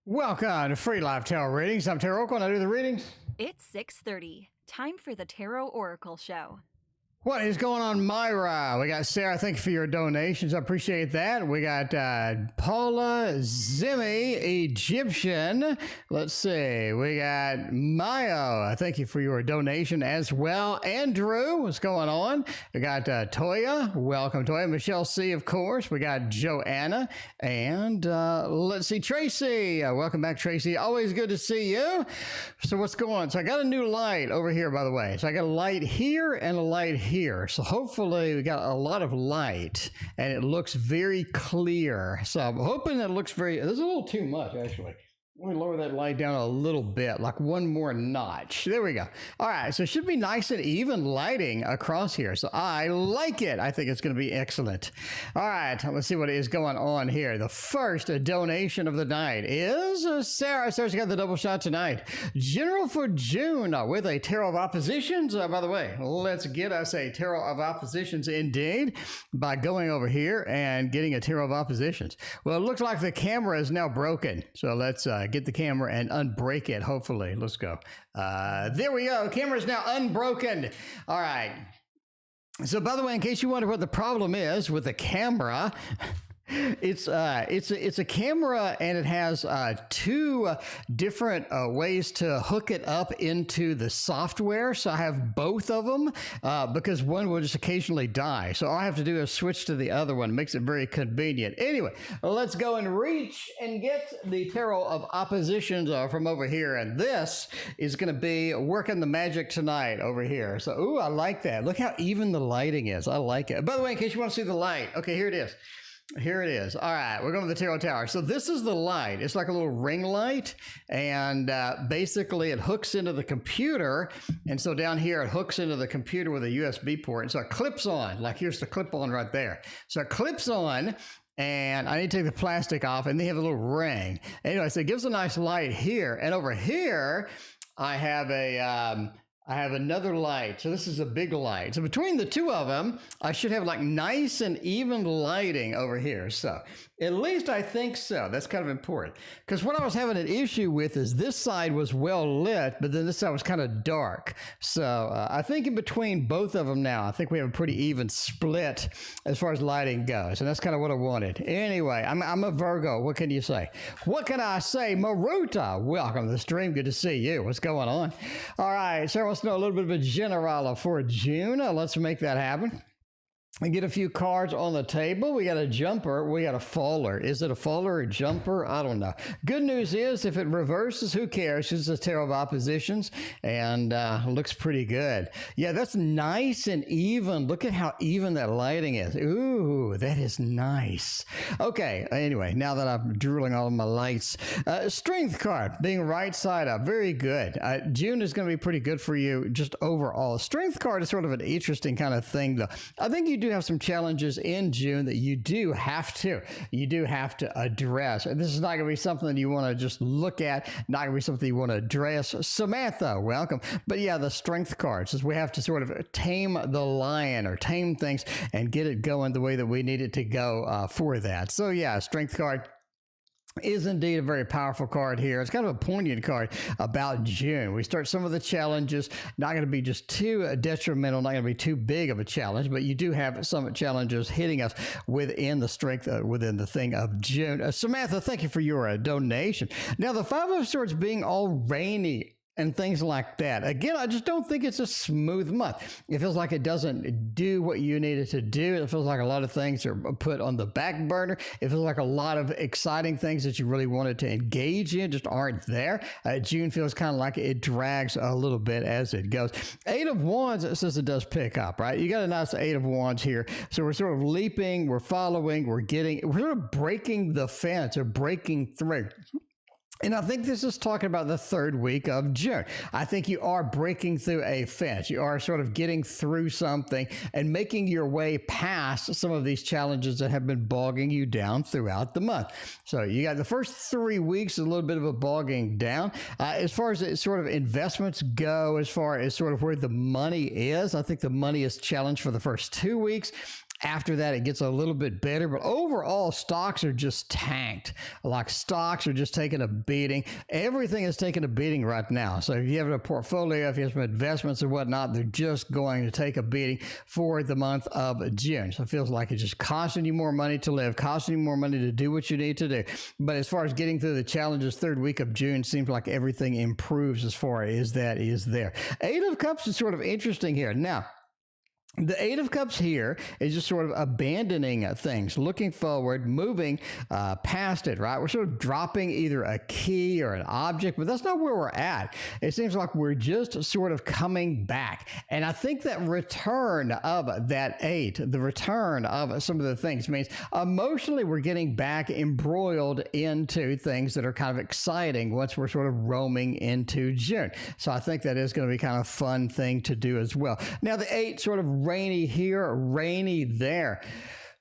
Welcome to Free Live Tarot Readings. I'm Tarot. When I do the readings, it's 6:30. Time for the Tarot Oracle Show. what is going on, Myra? We got Sarah. Thank you for your donations. I appreciate that. We got Paula, Zimmy, Egyptian. Let's see. We got Mayo. Thank you for your donation as well. Andrew, what's going on? We got Toya. Welcome, Toya. Michelle C, of course. We got Joanna. And let's see, Tracy. Welcome back, Tracy. Always good to see you. So what's going on? So I got a new light over here, by the way. So I got a light here and a light here. So hopefully we got a lot of light and it looks very clear. So I'm hoping it looks very, there's a little too much actually. Let me lower that light down a little bit, like one more notch. There we go. All right, so it should be nice and even lighting across here. So I like it. I think it's going to be excellent. All right, let's see what is going on here. The first donation of the night is Sarah. Sarah's got the double shot tonight. General for June with a Tarot of Oppositions. By the way, let's get us a Tarot of Oppositions indeed by going over here and getting a Tarot of Oppositions. Well, it looks like the camera is now broken. So let's get the camera and unbreak it, hopefully. Let's go. There we go. Camera is now unbroken. All right. So, by the way, in case you wonder what the problem is with the camera, it's a camera and it has two different ways to hook it up into the software. So I have both of them because one will just occasionally die. So all I have to do is switch to the other one. It makes it very convenient. Anyway, let's go and reach and get the Tarot of Oppositions from over here. And this is going to be working the magic tonight over here. So, ooh, I like that. Look how even the lighting is. I like it. By the way, in case you want to see the light, okay, here it is. Here it is. All right, we're going to the Tarot Tower. So this is the light. It's like a little ring light, and basically it hooks into the computer. And so down here, it hooks into the computer with a USB port. And so it clips on, like here's the clip on right there. So it clips on, and I need to take the plastic off, and they have a little ring. Anyway, so it gives a nice light here. And over here, I have another light. So this is a big light. So between the two of them, I should have like nice and even lighting over here. So at least I think so. That's kind of important. Because what I was having an issue with is this side was well lit, but then this side was kind of dark. So I think in between both of them now, I think we have a pretty even split as far as lighting goes. And that's kind of what I wanted. Anyway, I'm a Virgo. What can you say? What can I say? Maruta, welcome to the stream. Good to see you. What's going on? All right. Sarah wants to know a little bit of a generala for June. Let's make that happen. We get a few cards on the table. We got a jumper. We got a faller. Is it a faller or a jumper? I don't know. Good news is if it reverses, who cares? It's a tarot of oppositions and looks pretty good. Yeah, that's nice and even. Look at how even that lighting is. Ooh, that is nice. Okay, anyway, now that I'm drooling all of my lights. Strength card, being right side up. Very good. June is going to be pretty good for you just overall. Strength card is sort of an interesting kind of thing, though. I think you do have some challenges in June that you do have to address. And this is not going to be something that you want to just look at, not going to be something you want to address. Samantha, welcome. But yeah, the strength card says we have to sort of tame the lion or tame things and get it going the way that we need it to go for that. So yeah, strength card is indeed a very powerful card here. It's kind of a poignant card about June. We start some of the challenges, not going to be just too detrimental, not going to be too big of a challenge, but you do have some challenges hitting us within the strength, within the thing of June. Samantha, thank you for your donation. Now, the Five of Swords being all rainy and things like that. Again, I just don't think it's a smooth month. It feels like it doesn't do what you need it to do. It feels like a lot of things are put on the back burner. It feels like a lot of exciting things that you really wanted to engage in just aren't there. June feels kind of like it drags a little bit as it goes. Eight of Wands says it does pick up, right? You got a nice Eight of Wands here. So we're sort of leaping, we're following, we're sort of breaking the fence or breaking through. And I think this is talking about the third week of June. I think you are breaking through a fence. You are sort of getting through something and making your way past some of these challenges that have been bogging you down throughout the month. So you got the first 3 weeks, a little bit of a bogging down. As far as sort of investments go, as far as sort of where the money is, I think the money is challenged for the first 2 weeks. After that, it gets a little bit better, but overall, stocks are just tanked. Like stocks are just taking a beating. Everything is taking a beating right now. So if you have a portfolio, if you have some investments and whatnot, they're just going to take a beating for the month of June. So it feels like it's just costing you more money to live, costing you more money to do what you need to do. But as far as getting through the challenges, third week of June seems like everything improves as far as that is there. Eight of Cups is sort of interesting here. Now, the Eight of Cups here is just sort of abandoning things, looking forward, moving past it, right? We're sort of dropping either a key or an object, but that's not where we're at. It seems like we're just sort of coming back. And I think that return of that eight, the return of some of the things means emotionally we're getting back embroiled into things that are kind of exciting once we're sort of roaming into June. So I think that is going to be kind of a fun thing to do as well. Now the eight sort of rainy here, rainy there.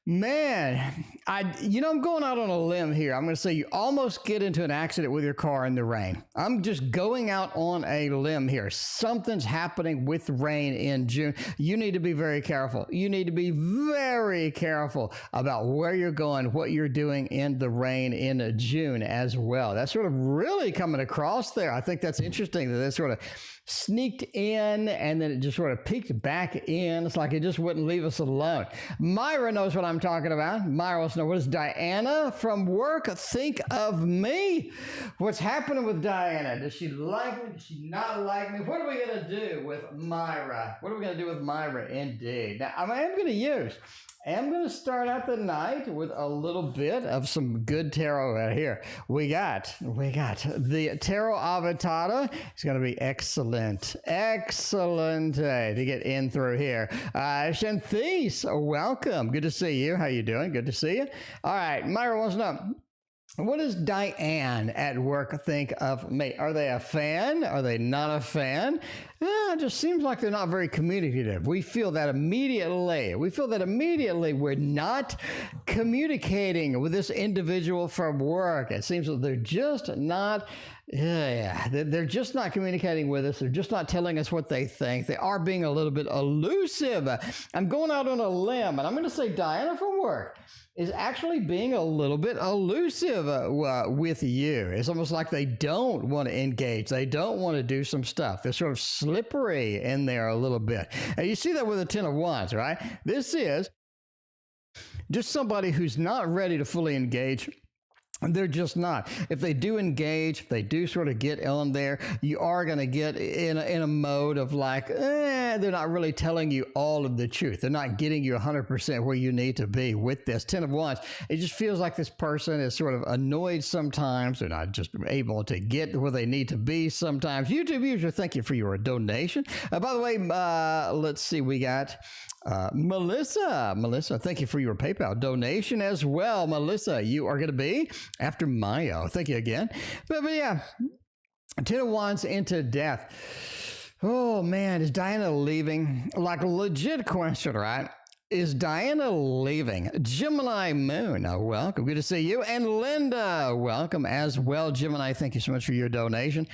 Man, I'm going out on a limb here. I'm going to say you almost get into an accident with your car in the rain. I'm just going out on a limb here. Something's happening with rain in June. You need to be very careful. You need to be very careful about where you're going, what you're doing in the rain in June as well. That's sort of really coming across there. I think that's interesting that it sort of sneaked in and then it just sort of peeked back in. It's like it just wouldn't leave us alone. Myra knows what I'm talking about. Myra wants to know, what does Diana from work think of me? What's happening with Diana? Does she like me? Does she not like me? What are we going to do with Myra? What are we going to do with Myra indeed? Now, I'm going to start out the night with a little bit of some good tarot right here. We got the Tarot Avitata. It's going to be excellent to get in through here. Shanthise, welcome. Good to see you. How you doing? Good to see you. All right, Myra wants to know, what does Diane at work think of me? Are they a fan? Are they not a fan? It just seems like they're not very communicative. We feel that immediately. We're not communicating with this individual from work. It seems that they're just not they're just not communicating with us. They're just not telling us what they think. They are being a little bit elusive. I'm going out on a limb, and I'm going to say Diana from work is actually being a little bit elusive with you. It's almost like they don't want to engage. They don't want to do some stuff. They're sort of slippery in there a little bit. And you see that with the Ten of Wands, right? This is just somebody who's not ready to fully engage They're just not. If they do engage, if they do sort of get on there, you are going to get in a mode of like, they're not really telling you all of the truth. They're not getting you 100% where you need to be with this. 10 of Wands, it just feels like this person is sort of annoyed sometimes. They're not just able to get where they need to be sometimes. YouTube user, thank you for your donation. By the way, let's see, we got Melissa, thank you for your PayPal donation as well. Melissa, you are going to be after Mayo. Thank you again. But yeah, 10 of Wands into death. Oh man, is Diana leaving? Like a legit question, right? Is Diana leaving? Gemini Moon, welcome. Good to see you. And Linda, welcome as well. Gemini, thank you so much for your donation.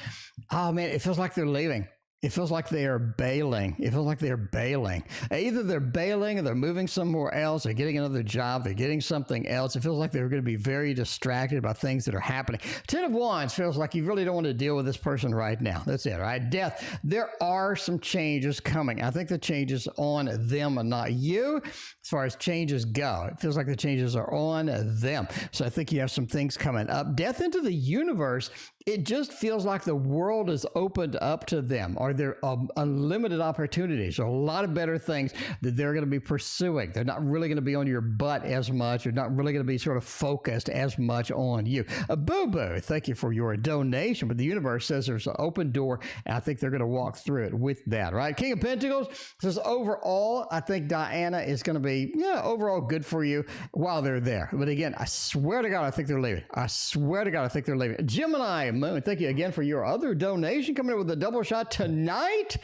Oh man, it feels like they're leaving. It feels like they are bailing. It feels like they're bailing. Either they're bailing or they're moving somewhere else. They're getting another job. They're getting something else. It feels like they're going to be very distracted by things that are happening. 10 of Wands feels like you really don't want to deal with this person right now. That's it, right? Death. There are some changes coming. I think the changes on them and not you as far as changes go. It feels like the changes are on them. So I think you have some things coming up. Death into the universe. It just feels like the world is opened up to them. Are there unlimited opportunities? Or a lot of better things that they're going to be pursuing. They're not really going to be on your butt as much. They're not really going to be sort of focused as much on you. Boo-boo, thank you for your donation. But the universe says there's an open door, and I think they're going to walk through it with that, right? King of Pentacles says overall, I think Diana is going to be, overall good for you while they're there. But again, I swear to God, I think they're leaving. I swear to God, I think they're leaving. Gemini Moon, thank you again for your other donation. Coming in with a double shot tonight.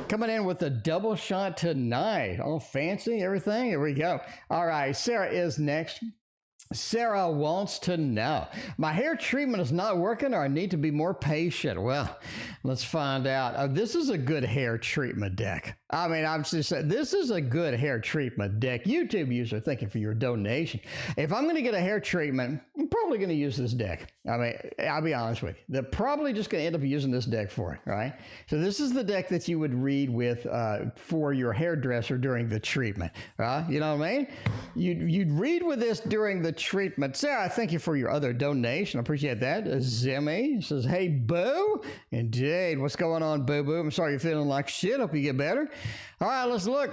Coming in with a double shot tonight. All fancy, everything. Here we go. All right, Sarah is next. Sarah wants to know, my hair treatment is not working or I need to be more patient. Well, let's find out. This is a good hair treatment deck. I mean, I'm just saying, this is a good hair treatment deck. YouTube user, thank you for your donation. If I'm going to get a hair treatment, I'm probably going to use this deck. I mean, I'll be honest with you. They're probably just going to end up using this deck for it, right? So this is the deck that you would read with for your hairdresser during the treatment, right? You know what I mean? You'd read with this during the treatment. Sarah, thank you for your other donation. I appreciate that. Zimmy says, hey, boo. Indeed. What's going on, boo-boo? I'm sorry you're feeling like shit. Hope you get better. All right, let's look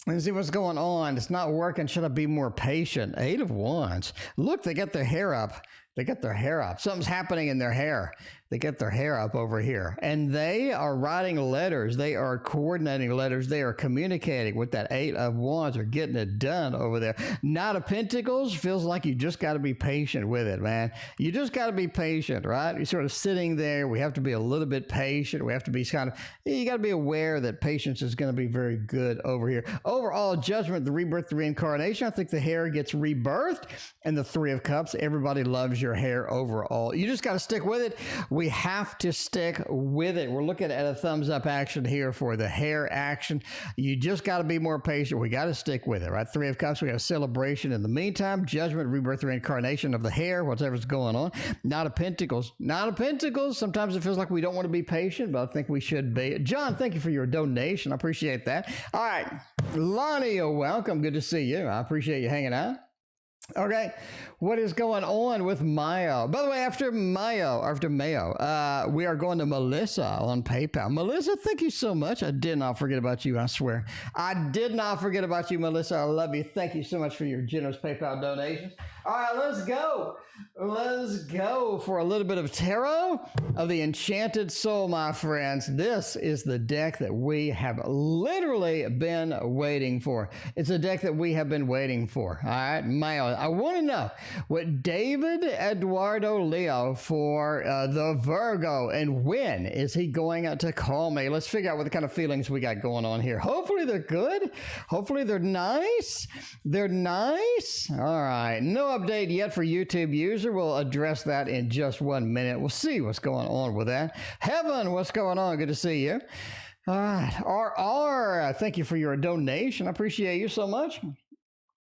and see what's going on. It's not working. Should I be more patient? 8 of Wands. Look, they got their hair up. They got their hair up. Something's happening in their hair. They get their hair up over here. And they are writing letters. They are coordinating letters. They are communicating with that 8 of Wands or getting it done over there. Knight of Pentacles feels like you just got to be patient with it, man. You just got to be patient, right? You're sort of sitting there. We have to be a little bit patient. We have to be you got to be aware that patience is going to be very good over here. Overall, judgment, the rebirth, the reincarnation. I think the hair gets rebirthed. And the 3 of Cups, everybody loves your hair overall. You just got to stick with it. We have to stick with it. We're looking at a thumbs up action here for the hair action. You just got to be more patient. We got to stick with it, right? 3 of Cups, we got a celebration in the meantime. Judgment, rebirth, reincarnation of the hair, whatever's going on. Knight of Pentacles. Knight of Pentacles, sometimes it feels like we don't want to be patient, but I think we should be. John, thank you for your donation. I appreciate that. All right. Lonnie, welcome. Good to see you. I appreciate you hanging out. Okay, what is going on with Mayo? By the way, after Mayo, we are going to Melissa on PayPal. Melissa, thank you so much. I did not forget about you, I swear. I did not forget about you, Melissa. I love you. Thank you so much for your generous PayPal donations. All right, let's go. Let's go for a little bit of tarot of the Enchanted Soul, my friends. This is the deck that we have literally been waiting for. It's a deck that we have been waiting for. All right, Mayo. I want to know what David Eduardo Leo for the Virgo, and when is he going to call me? Let's figure out what the kind of feelings we got going on here. Hopefully they're good. Hopefully they're nice. They're nice. All right. No update yet for YouTube user. We'll address that in just 1 minute. We'll see what's going on with that. Heaven, what's going on? Good to see you. All right. RR, thank you for your donation. I appreciate you so much.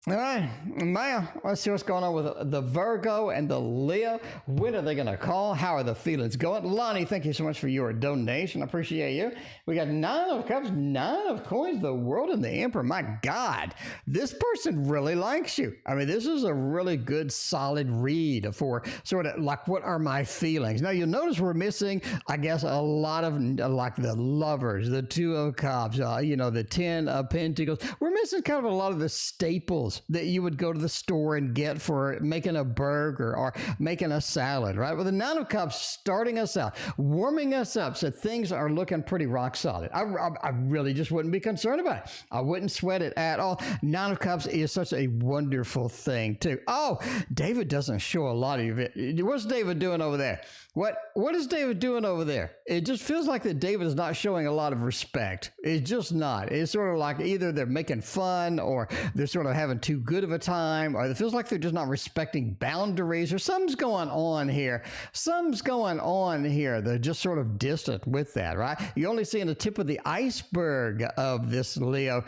All right, now let's see what's going on with the Virgo and the Leo. When are they going to call? How are the feelings going? Lonnie, thank you so much for your donation. I appreciate you. We got 9 of Cups, 9 of Coins, the World, and the Emperor. My God, this person really likes you. I mean, this is a really good, solid read for sort of like, what are my feelings? Now, you'll notice we're missing, I guess, a lot of like the Lovers, the 2 of Cups, the 10 of Pentacles. We're missing kind of a lot of the staples that you would go to the store and get for making a burger or making a salad, right? With the 9 of Cups starting us out, warming us up, so things are looking pretty rock solid. I really just wouldn't be concerned about it. I wouldn't sweat it at all. 9 of Cups is such a wonderful thing, too. Oh, David doesn't show a lot of it. What's David doing over there? What is David doing over there? It just feels like that David is not showing a lot of respect. It's just not. It's sort of like either they're making fun or they're sort of having too good of a time, or it feels like they're just not respecting boundaries, or something's going on here. Something's going on here. They're just sort of distant with that, right? You're only seeing the tip of the iceberg of this Leo.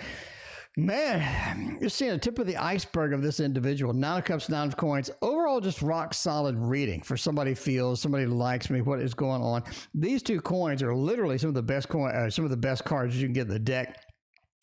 Man, you're seeing the tip of the iceberg of this individual. 9 of Cups, 9 of Coins. Overall, just rock solid reading for somebody feels, somebody likes me, what is going on. These 2 coins are literally some of the best cards you can get in the deck.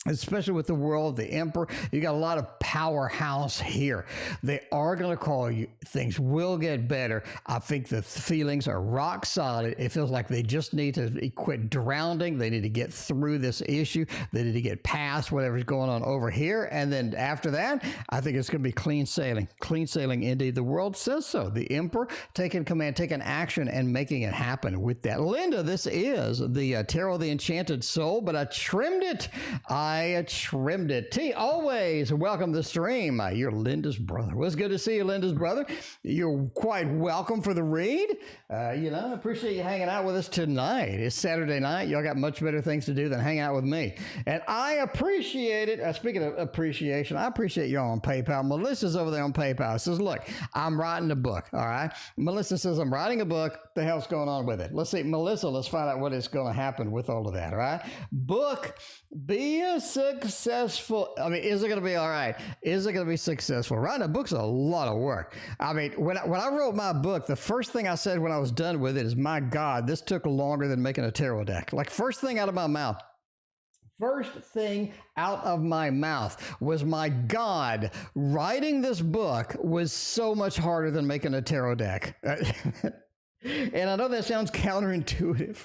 Especially with the World, the Emperor, you got a lot of powerhouse here. They are going to call you. Things will get better. I think the feelings are rock solid. It feels like they just need to quit drowning. They need to get through this issue. They need to get past whatever's going on over here. And then after that, I think it's going to be clean sailing. Clean sailing indeed. The World says so. The Emperor taking command, taking action, and making it happen with that. Linda, this is the Tarot, the Enchanted Soul, but I trimmed it. I trimmed it. T, always welcome to the stream. You're Linda's brother. Well, it's good to see you, Linda's brother. You're quite welcome for the read. I appreciate you hanging out with us tonight. It's Saturday night. Y'all got much better things to do than hang out with me. And I appreciate it. Speaking of appreciation, I appreciate y'all on PayPal. Melissa's over there on PayPal. Says, look, I'm writing a book. All right. Melissa says, I'm writing a book. What the hell's going on with it? Let's see. Melissa, let's find out what is going to happen with all of that. All right. Book, be a successful. I mean, is it going to be all right? Is it going to be successful? Writing a book's a lot of work. I mean, when I wrote my book, the first thing I said when I was done with it is, my God, this took longer than making a tarot deck. Like, first thing out of my mouth. First thing out of my mouth was, my God, writing this book was so much harder than making a tarot deck. And I know that sounds counterintuitive,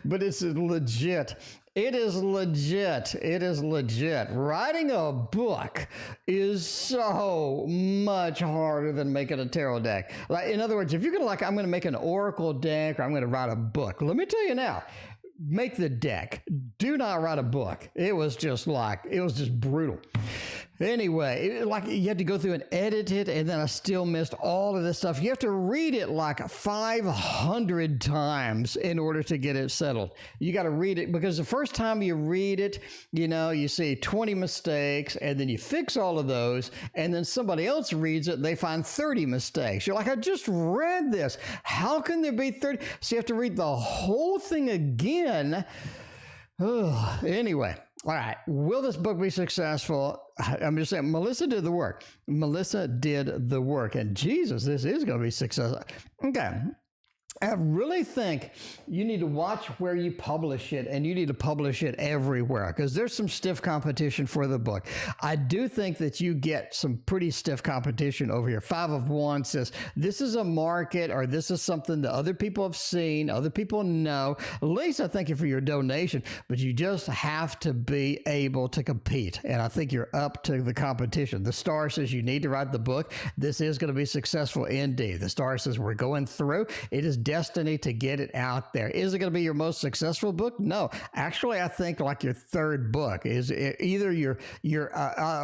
but it's legit. It is legit. It is legit. Writing a book is so much harder than making a tarot deck. Like, in other words, if you're going to I'm going to make an oracle deck, or I'm going to write a book, let me tell you now, make the deck. Do not write a book. It was just brutal. Anyway, you had to go through and edit it, and then I still missed all of this stuff. You have to read it like 500 times in order to get it settled. You got to read it, because the first time you read it, you see 20 mistakes, and then you fix all of those, and then somebody else reads it, and they find 30 mistakes. You're like, I just read this. How can there be 30? So you have to read the whole thing again. Ugh. Anyway. All right. Will this book be successful? I'm just saying, Melissa did the work. Melissa did the work. And Jesus, this is going to be successful. Okay. I really think you need to watch where you publish it, and you need to publish it everywhere, because there's some stiff competition for the book. I do think that you get some pretty stiff competition over here. 5 of Wands says this is a market, or this is something that other people have seen, other people know. Lisa, thank you for your donation, but you just have to be able to compete, and I think you're up to the competition. The star says you need to write the book. This is going to be successful indeed. The star says we're going through. It is destiny to get it out there. Is it going to be your most successful book? No. Actually, I think like your third book is either you're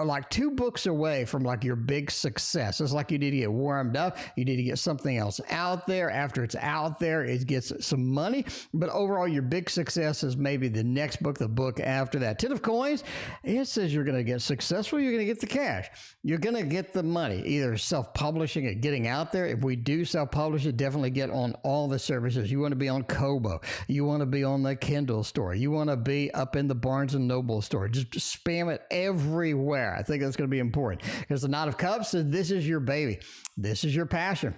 like 2 books away from like your big success. It's like you need to get warmed up. You need to get something else out there. After it's out there, it gets some money. But overall, your big success is maybe the next book, the book after that. 10 of Coins, it says you're going to get successful. You're going to get the cash. You're going to get the money, either self-publishing it, getting out there. If we do self-publish it, definitely get on all all the services. You want to be on Kobo. You want to be on the Kindle store. You want to be up in the Barnes & Noble store. Just spam it everywhere. I think that's going to be important because the Knight of Cups says this is your baby. This is your passion.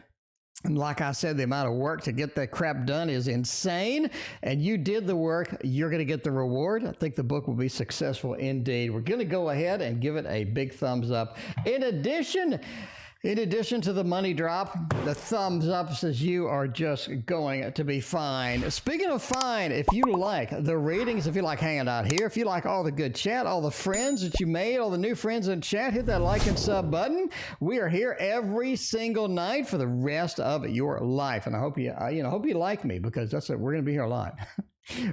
And like I said, the amount of work to get that crap done is insane. And you did the work. You're going to get the reward. I think the book will be successful indeed. We're going to go ahead and give it a big thumbs up. In addition to the money drop, the thumbs up says you are just going to be fine. Speaking of fine, if you like the readings, if you like hanging out here, if you like all the good chat, all the friends that you made, all the new friends in chat, hit that like and sub button. We are here every single night for the rest of your life. And I hope you like me because that's it. We're going to be here a lot.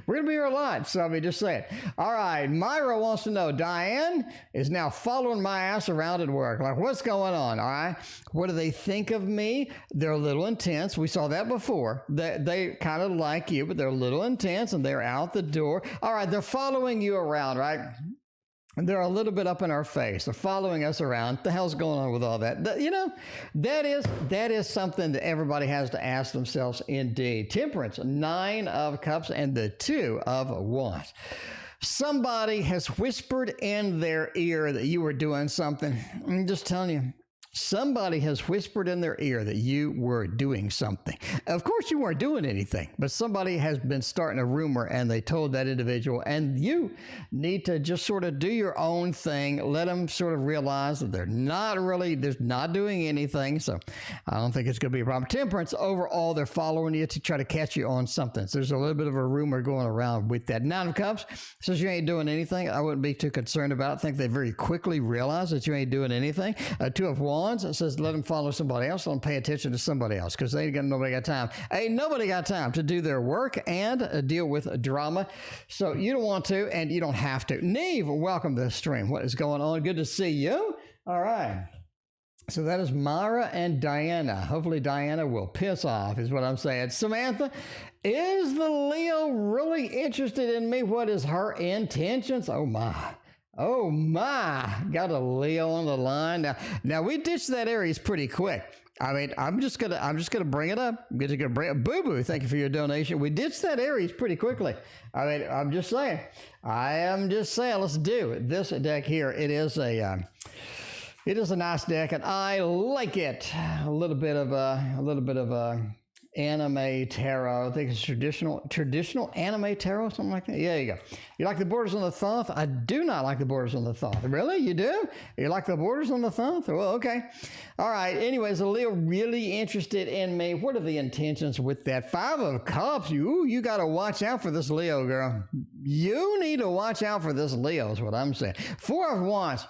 We're going to be here a lot, so I mean, just say it. All right, Myra wants to know, Diane is now following my ass around at work. Like, what's going on, all right? What do they think of me? They're a little intense. We saw that before. They kind of like you, but they're a little intense, and they're out the door. All right, they're following you around, right? And they're a little bit up in our face. They're following us around. What the hell's going on with all that? That is something that everybody has to ask themselves indeed. Temperance, 9 of Cups, and the 2 of Wands. Somebody has whispered in their ear that you were doing something. I'm just telling you. Somebody has whispered in their ear that you were doing something. Of course, you weren't doing anything, but somebody has been starting a rumor and they told that individual, and you need to just sort of do your own thing. Let them sort of realize that they're not doing anything. So I don't think it's going to be a problem. Temperance, overall, they're following you to try to catch you on something. So there's a little bit of a rumor going around with that. 9 of Cups says you ain't doing anything. I wouldn't be too concerned about it. I think they very quickly realize that you ain't doing anything. 2 of Wands. It says let them follow somebody else. Let them pay attention to somebody else because nobody got time. Ain't nobody got time to do their work and deal with drama. So you don't want to and you don't have to. Neve, welcome to the stream. What is going on? Good to see you. All right. So that is Myra and Diana. Hopefully Diana will piss off is what I'm saying. Samantha, is the Leo really interested in me? What is her intentions? Oh my. Oh my, got a Leo on the line. Now we ditched that Aries pretty quick. I mean, I'm just gonna bring it up. I'm just gonna bring it. Boo Boo, thank you for your donation. We ditched that Aries pretty quickly. I mean, I'm just saying. Let's do this deck here. It is a nice deck, and I like it. A little bit of anime tarot. I think it's traditional anime tarot, something like that. Yeah, you go. You like the borders on the thumb? I do not like the borders on the thumb. Really? You do? You like the borders on the thumb? Well, okay. All right. Anyways, a Leo really interested in me. What are the intentions with that? 5 of Cups. You got to watch out for this Leo, girl. You need to watch out for this Leo is what I'm saying. 4 of Wands.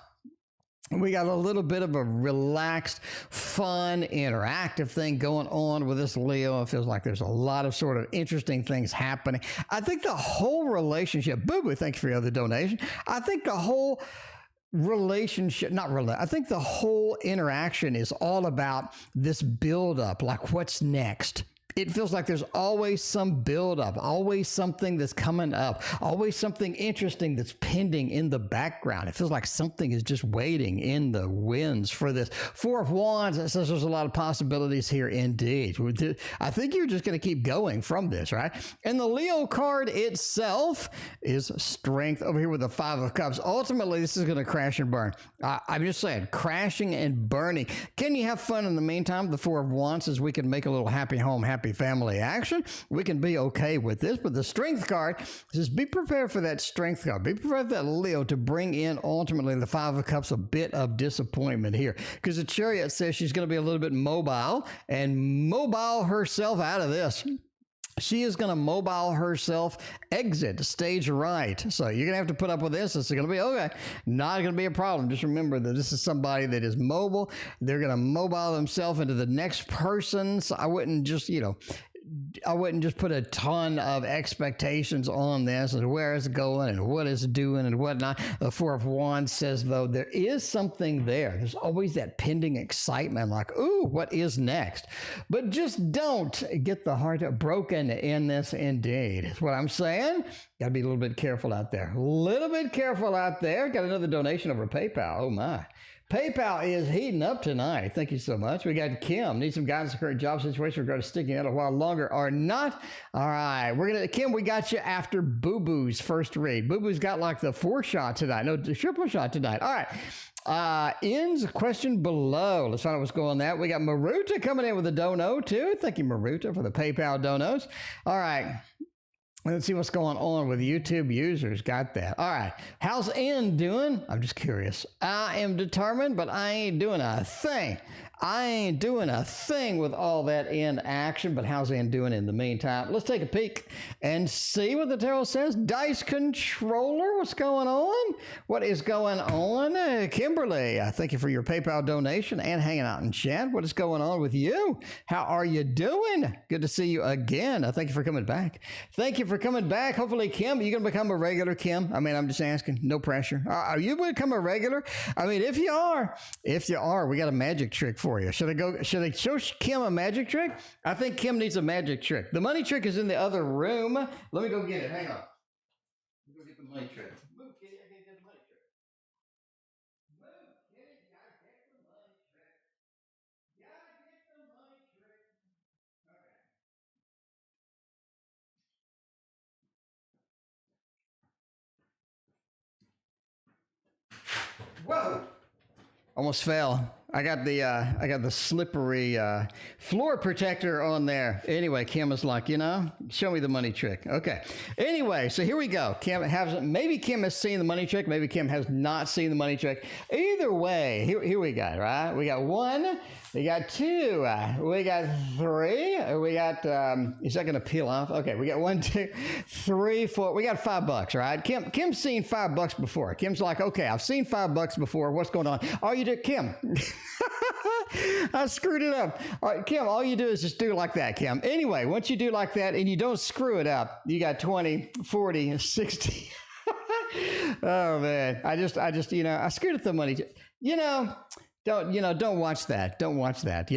We got a little bit of a relaxed, fun, interactive thing going on with this Leo. It feels like there's a lot of sort of interesting things happening. I think the whole relationship, Boo Boo, thank you for your other donation. I think the whole relationship, I think the whole interaction is all about this buildup, like what's next. It feels like there's always some buildup, always something that's coming up, always something interesting that's pending in the background. It feels like something is just waiting in the winds for this. 4 of Wands, it says there's a lot of possibilities here indeed. I think you're just going to keep going from this, right? And the Leo card itself is strength over here with the 5 of Cups. Ultimately, this is going to crash and burn. I'm just saying, crashing and burning. Can you have fun in the meantime? The 4 of Wands says we can make a little happy home, happy family action. We can be okay with this, but the strength card says be prepared for that strength card. Be prepared for that Leo to bring in ultimately the 5 of Cups, a bit of disappointment here because the Chariot says she's going to be a little bit mobile and mobile herself out of this. She is going to mobile herself, exit stage right. So you're going to have to put up with this. It's going to be okay. Not going to be a problem. Just remember that this is somebody that is mobile. They're going to mobile themselves into the next person. So I wouldn't just put a ton of expectations on this and where it's going and what it's doing and whatnot. The 4 of Wands says, though, there is something there. There's always that pending excitement like, ooh, what is next? But just don't get the heart broken in this indeed. That's what I'm saying. Got to be a little bit careful out there. A little bit careful out there. Got another donation over PayPal. Oh, my. PayPal is heating up tonight. Thank you so much. We got Kim. Need some guidance on current job situation regarding sticking out a while longer. or not. All right, Kim, we got you after Boo Boo's first read. Boo Boo's got like the 4 shot tonight. No, the triple shot tonight. All right. Ends question below. Let's find out what's going on that. We got Maruta coming in with a dono too. Thank you, Maruta, for the PayPal donos. All right. Let's see what's going on with YouTube users. Got that. All right. How's N doing? I'm just curious. I am determined, but I ain't doing a thing. I ain't doing a thing with all that in action, but how's N doing in the meantime? Let's take a peek and see what the tarot says. Dice controller, what's going on? What is going on? Kimberly, I thank you for your PayPal donation and hanging out in chat. What is going on with you? How are you doing? Good to see you again. Thank you for coming back. Thank you for coming back. Hopefully, Kim, you're going to become a regular, Kim. I mean, I'm just asking. No pressure. Are you going to become a regular? I mean, if you are, we got a magic trick for you. Should I show Kim a magic trick? I think Kim needs a magic trick. The money trick is in the other room. Let me go get it. Hang on. Let me go get the money trick. Move, kitty. I can't get the money trick. Move, kitty. Gotta get the money trick. Gotta get the money trick. Okay. Whoa. Almost fell. I got the slippery floor protector on there. Anyway, Kim was like, show me the money trick. Okay. Anyway, so here we go. Maybe Kim has seen the money trick. Maybe Kim has not seen the money trick. Either way, here we got, right? We got 1, we got 2, we got 3, we got, is that going to peel off? Okay, we got 1, 2, 3, 4, we got $5, right? Kim's seen $5 before. Kim's like, okay, I've seen $5 before. What's going on? All you do, Kim. I screwed it up. All right, Kim, all you do is just do like that, Kim. Anyway, once you do like that and you don't screw it up, you got 20, 40, 60. Oh man, I just, I screwed up the money. Don't watch that. Don't watch that,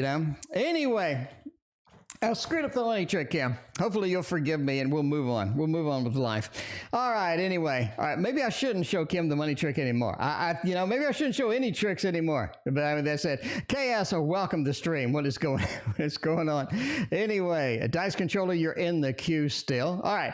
Anyway, I screwed up the money trick, Kim. Hopefully you'll forgive me and we'll move on. We'll move on with life. All right, anyway. All right, maybe I shouldn't show Kim the money trick anymore. Maybe I shouldn't show any tricks anymore. But I mean, that's it. KS, welcome to stream. What is going on? Anyway, a dice controller, you're in the queue still. All right.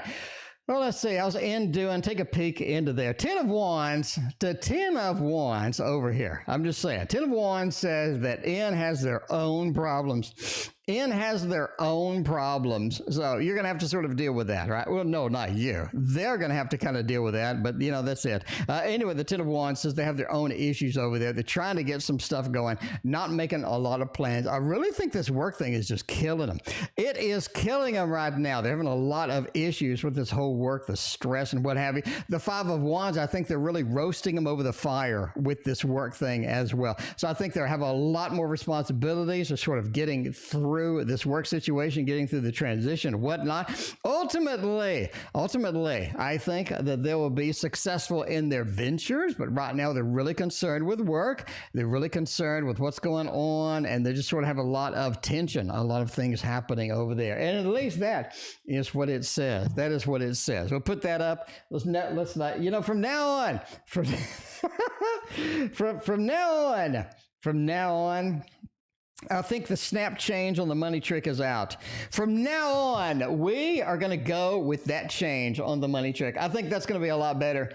Well, let's see. How's N doing? Take a peek into there. 10 of Wands to 10 of Wands over here. I'm just saying. 10 of Wands says that N has their own problems. N has their own problems. So you're going to have to sort of deal with that, right? Well, no, not you. They're going to have to kind of deal with that, but that's it. Anyway, the 10 of Wands says they have their own issues over there. They're trying to get some stuff going, not making a lot of plans. I really think this work thing is just killing them. It is killing them right now. They're having a lot of issues with this whole work, the stress and what have you. The 5 of Wands, I think they're really roasting them over the fire with this work thing as well. So I think they have a lot more responsibilities of sort of getting through this work situation, getting through the transition, whatnot. Ultimately, I think that they will be successful in their ventures, but right now they're really concerned with work. They're really concerned with what's going on, and they just sort of have a lot of tension, a lot of things happening over there. And at least that is what it says. That is what it says. We'll put that up. Let's not, from now on, from now on, I think the snap change on the money trick is out. From now on, we are going to go with that change on the money trick. I think that's going to be a lot better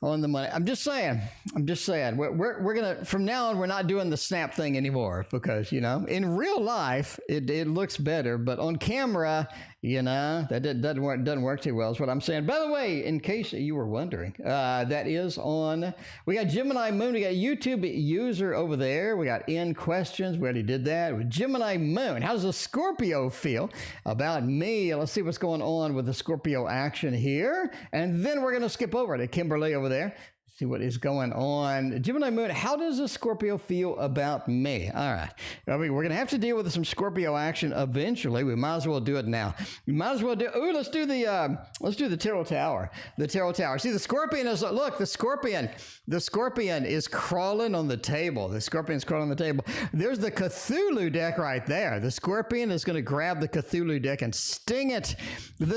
on the money. I'm just saying. We're going to, from now on, we're not doing the snap thing anymore because, in real life, it looks better, but on camera, that doesn't work too well is what I'm saying. By the way, in case you were wondering, that is on, we got Gemini Moon, we got YouTube user over there, we got in questions, we already did that. With Gemini Moon, how does a Scorpio feel about me? Let's see what's going on with the Scorpio action here. And then we're going to skip over to Kimberly over there. See what is going on. Gemini Moon, how does a Scorpio feel about me? All right. I mean, we're going to have to deal with some Scorpio action eventually. We might as well do it now. We might as well do, let's do the Tarot Tower. The Tarot Tower. See, the Scorpion is, look, the Scorpion is crawling on the table. The Scorpion's crawling on the table. There's the Cthulhu deck right there. The Scorpion is going to grab the Cthulhu deck and sting it.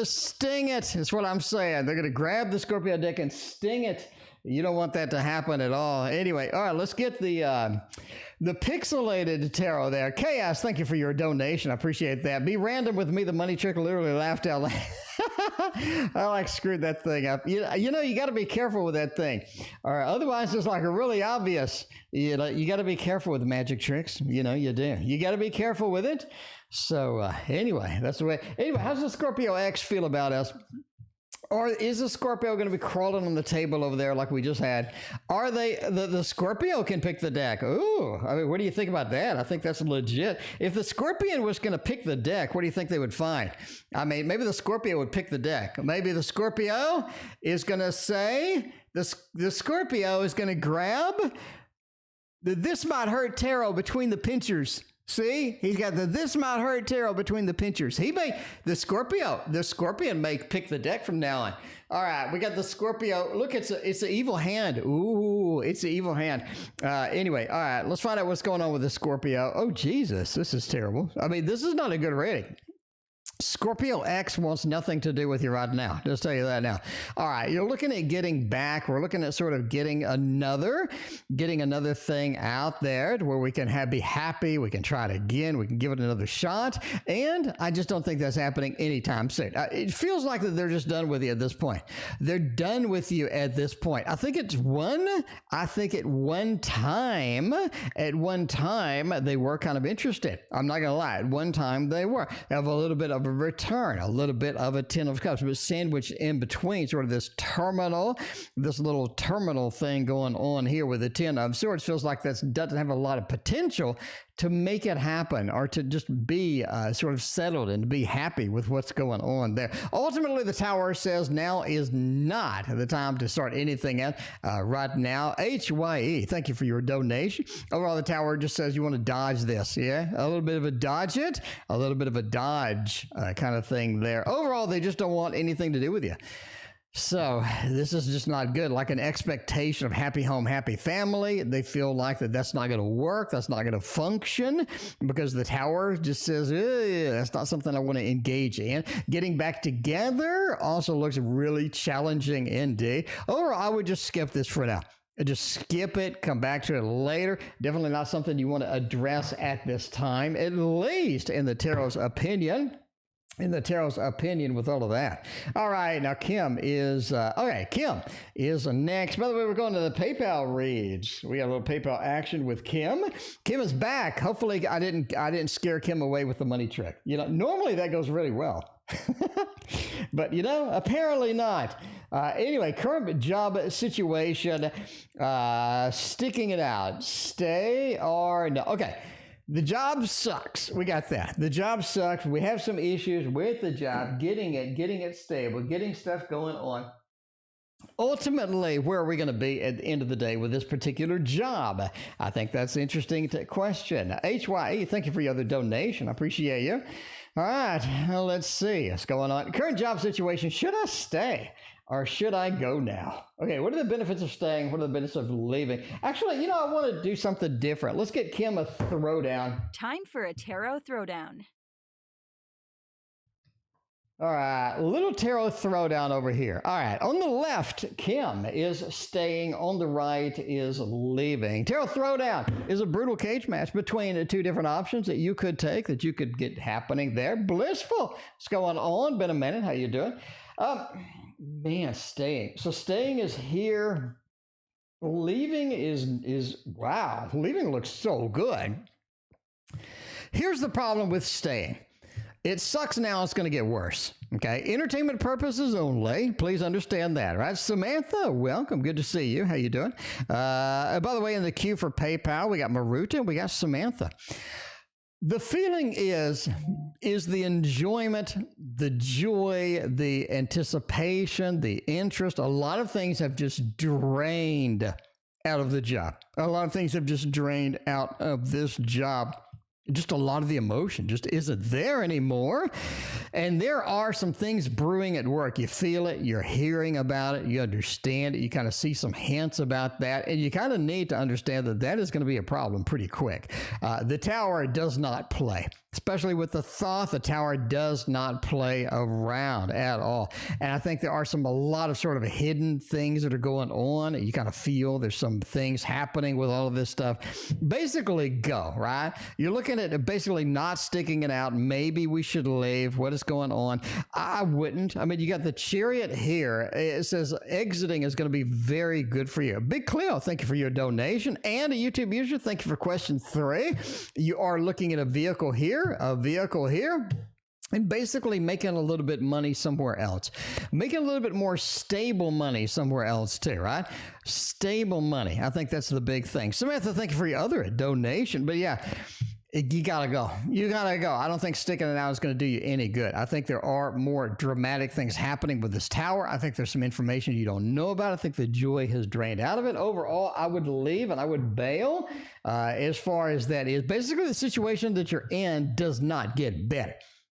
Sting it is what I'm saying. They're going to grab the Scorpio deck and sting it. You don't want that to happen at all. Anyway, all right, let's get the pixelated tarot there. Chaos, thank you for your donation. I appreciate that. Be random with me. The money trick literally laughed out loud. I like screwed that thing up. You know, you got to be careful with that thing. All right, otherwise it's like a really obvious. You got to be careful with magic tricks. You know, you do. You got to be careful with it. So anyway, that's the way. Anyway, how's the Scorpio X feel about us? Or is the Scorpio going to be crawling on the table over there like we just had? Are they, the Scorpio can pick the deck. Ooh, I mean, what do you think about that? I think that's legit. If the Scorpion was going to pick the deck, what do you think they would find? I mean, maybe the Scorpio would pick the deck. Maybe the Scorpio is going to say, the Scorpio is going to grab the This Might Hurt Tarot between the pinchers. See, he's got the This Might Hurt Tarot between the pinchers. The Scorpion may pick the deck from now on. All right, we got the Scorpio. Look, it's an evil hand. Ooh, it's an evil hand. Anyway, all right, let's find out what's going on with the Scorpio. Oh, Jesus, this is terrible. I mean, this is not a good rating. Scorpio X wants nothing to do with you right now. Just tell you that now. All right, you're looking at getting back. We're looking at sort of getting another thing out there to where we can be happy. We can try it again. We can give it another shot. And I just don't think that's happening anytime soon. It feels like that they're just done with you at this point. They're done with you at this point. I think at one time they were kind of interested. I'm not going to lie. At one time they were. They have a little bit of a return, a little bit of a Ten of Cups, but sandwiched in between sort of this little terminal thing going on here with the Ten of Swords. Feels like that doesn't have a lot of potential to make it happen or to just be sort of settled and be happy with what's going on there. Ultimately, the Tower says now is not the time to start anything else right now. HYE, thank you for your donation. Overall, the Tower just says you want to dodge this, yeah? A little bit of a dodge it, a little bit of a dodge kind of thing there. Overall, they just don't want anything to do with you. So this is just not good. Like an expectation of happy home, happy family. They feel like that's not going to work. That's not going to function because the Tower just says, that's not something I want to engage in. Getting back together also looks really challenging indeed. Or I would just skip this for now. Just skip it, come back to it later. Definitely not something you want to address at this time, at least in the Tarot's opinion. With all of that. All right, now Kim is Kim is next. By the way, we're going to the PayPal reads. We got a little PayPal action with Kim. Kim is back. Hopefully I didn't scare Kim away with the money trick. You know, normally that goes really well. But you know, apparently not. Anyway, current job situation, sticking it out. Stay or no. Okay. The job sucks. We got that. The job sucks. We have some issues with the job, getting it stable, getting stuff going on. Ultimately, where are we going to be at the end of the day with this particular job? I think that's an interesting question. HYE, thank you for your other donation. I appreciate you. All right, well, let's see what's going on. Current job situation, should I stay? Or should I go now? Okay, what are the benefits of staying? What are the benefits of leaving? Actually, you know, I want to do something different. Let's get Kim a throwdown. Time for a tarot throwdown. All right, little tarot throwdown over here. All right, on the left, Kim is staying. On the right is leaving. Tarot throwdown is a brutal cage match between two different options that you could take, that you could get happening there. Blissful. What's going on? Been a minute. How you doing? Man, staying. So staying is here. Leaving is wow. Leaving looks so good. Here's the problem with staying. It sucks now. It's going to get worse. Okay. Entertainment purposes only. Please understand that, right? Samantha, welcome. Good to see you. How you doing? By the way, in the queue for PayPal, we got Maruta, we got Samantha. The feeling is the enjoyment, the joy, the anticipation, the interest. A lot of things have just drained out of the job. A lot of things have just drained out of this job. Just a lot of the emotion just isn't there anymore. And there are some things brewing at work. You feel it, you're hearing about it, you understand it, you kind of see some hints about that, and you kind of need to understand that that is going to be a problem pretty quick. The Tower does not play. Especially with the Thoth, the Tower does not play around at all. And I think there are a lot of sort of hidden things that are going on. You kind of feel there's some things happening with all of this stuff. Basically go, right? You're looking at basically not sticking it out. Maybe we should leave. What is going on? I wouldn't. I mean, you got the Chariot here. It says exiting is going to be very good for you. Big Cleo, thank you for your donation. And a YouTube user, thank you for question 3. You are looking at a vehicle here, and basically making a little bit money somewhere else. Making a little bit more stable money somewhere else too, right? Stable money. I think that's the big thing. Samantha, thank you for your other donation. But yeah, you gotta go. You gotta go. I don't think sticking it out is going to do you any good. I think there are more dramatic things happening with this Tower. I think there's some information you don't know about. I think the joy has drained out of it. Overall, I would leave and I would bail as far as that is. Basically, the situation that you're in does not get better.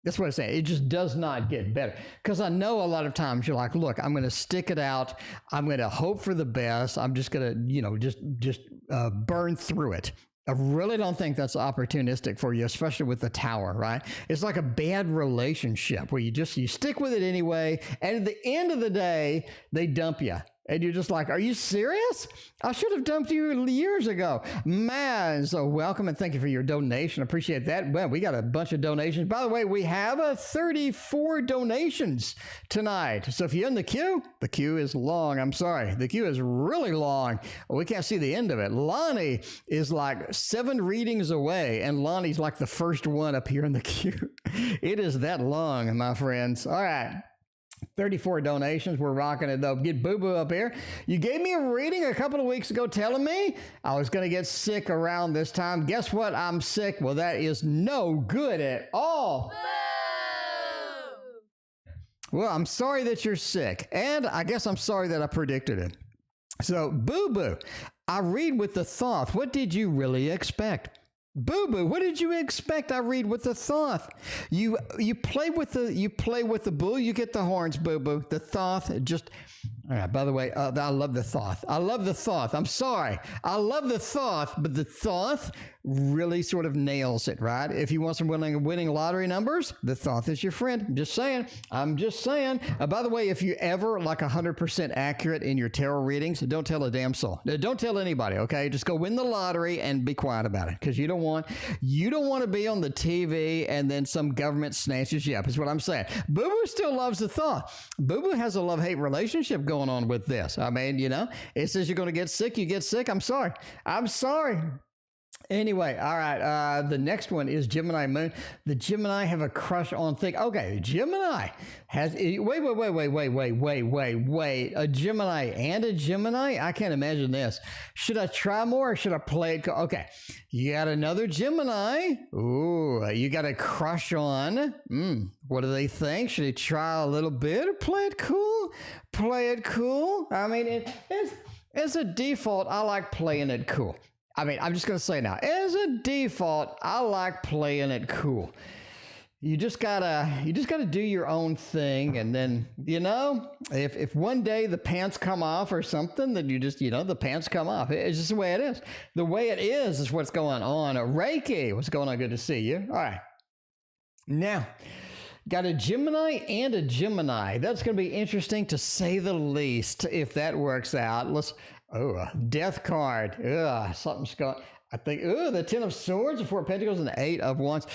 That's what I'm saying. It just does not get better. Because I know a lot of times you're like, look, I'm going to stick it out. I'm going to hope for the best. I'm just going to, burn through it. I really don't think that's opportunistic for you, especially with the Tower, right? It's like a bad relationship where you stick with it anyway, and at the end of the day, they dump you. And you're just like, are you serious? I should have dumped you years ago. Man, so welcome and thank you for your donation. Appreciate that. Well, we got a bunch of donations. By the way, we have 34 donations tonight. So if you're in the queue is long. I'm sorry. The queue is really long. We can't see the end of it. Lonnie is like 7 readings away, and Lonnie's like the first one up here in the queue. It is that long, my friends. All right. 34 donations. We're rocking it, though. Get Boo Boo up here. You gave me a reading a couple of weeks ago telling me I was going to get sick around this time. Guess what? I'm sick. Well, that is no good at all. Well, I'm sorry that you're sick. And I guess I'm sorry that I predicted it. So, Boo Boo, I read with the Thoth. What did you really expect? Boo Boo, what did you expect? I read with the Thoth. You play with the bull, you get the horns, Boo Boo. The Thoth just. All right, by the way, I love the Thoth. I love the Thoth. I'm sorry. I love the Thoth, but the Thoth really sort of nails it, right? If you want some winning lottery numbers, the Thoth is your friend. I'm just saying. By the way, if you ever like 100% accurate in your tarot readings, don't tell a damn soul. Don't tell anybody, okay? Just go win the lottery and be quiet about it, because you don't want to be on the TV and then some government snatches you up, is what I'm saying. Boo Boo still loves the Thoth. Boo Boo has a love-hate relationship going on with this. I mean, it says you're going to get sick, you get sick. I'm sorry. Anyway, all right, the next one is Gemini Moon. The Gemini have a crush on thing. Okay, Gemini has, wait. A Gemini and a Gemini? I can't imagine this. Should I try more or should I play it? Okay, you got another Gemini. Ooh, you got a crush on. What do they think? Should they try a little bit or play it cool? I mean, it's a default. I like playing it cool. I mean, I'm just going to say now, as a default, I like playing it cool. You just gotta do your own thing. And then, if one day the pants come off or something, then you just, the pants come off. It's just the way it is. The way it is what's going on. Reiki, what's going on? Good to see you. All right. Now, got a Gemini and a Gemini. That's going to be interesting to say the least if that works out. Death card. Something's going. I think. The 10 of Swords, the 4 of Pentacles, and the 8 of Wands.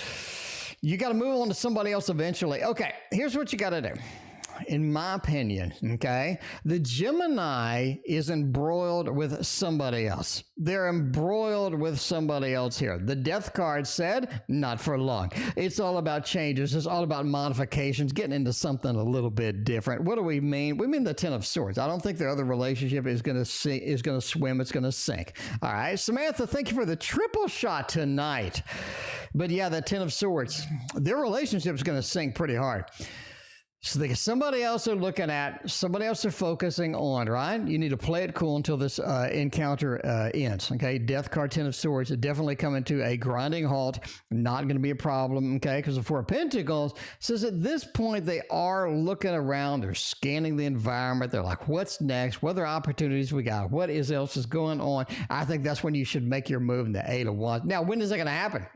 You got to move on to somebody else eventually. Okay, here's what you got to do. In my opinion, okay, the Gemini is embroiled with somebody else. They're embroiled with somebody else here. The Death card said, not for long. It's all about changes. It's all about modifications, getting into something a little bit different. What do we mean? We mean the 10 of Swords. I don't think their other relationship is going to swim. It's going to sink. All right, Samantha, thank you for the triple shot tonight. But yeah, the 10 of Swords, their relationship is going to sink pretty hard. So there's somebody else they're looking at, somebody else they're focusing on, right? You need to play it cool until this encounter ends, okay? Death card, Ten of Swords, definitely coming to a grinding halt. Not going to be a problem, okay? Because the Four of Pentacles says at this point they are looking around, they're scanning the environment, they're like, what's next? What other opportunities we got? What else is going on? I think that's when you should make your move in the Eight of Wands. Now, when is that going to happen?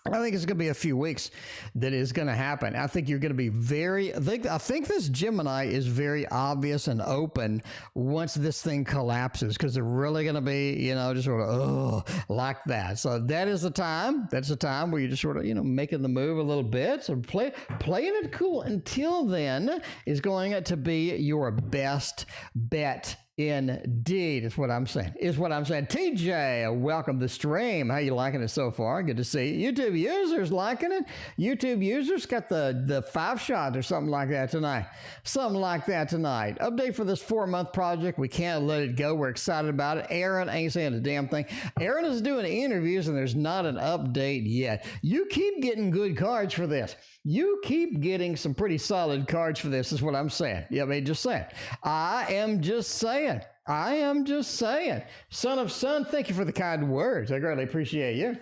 I think it's going to be a few weeks that is going to happen. I think you're going to be I think this Gemini is very obvious and open once this thing collapses, because they're really going to be, just sort of, like that. So that is the time. That's the time where you're just sort of, making the move a little bit. So playing it cool until then is going to be your best bet. Indeed, is what I'm saying. TJ, welcome to the stream. How you liking it so far? Good to see you. YouTube users liking it. YouTube users got the 5 shot or something like that tonight. Update for this 4-month project. We can't let it go. We're excited about it. Aaron ain't saying a damn thing. Aaron is doing interviews and there's not an update yet. You keep getting good cards for this. You keep getting some pretty solid cards for this, is what I'm saying. Yeah, I mean, just saying. I am just saying. Son of Sun, thank you for the kind words. I greatly appreciate you.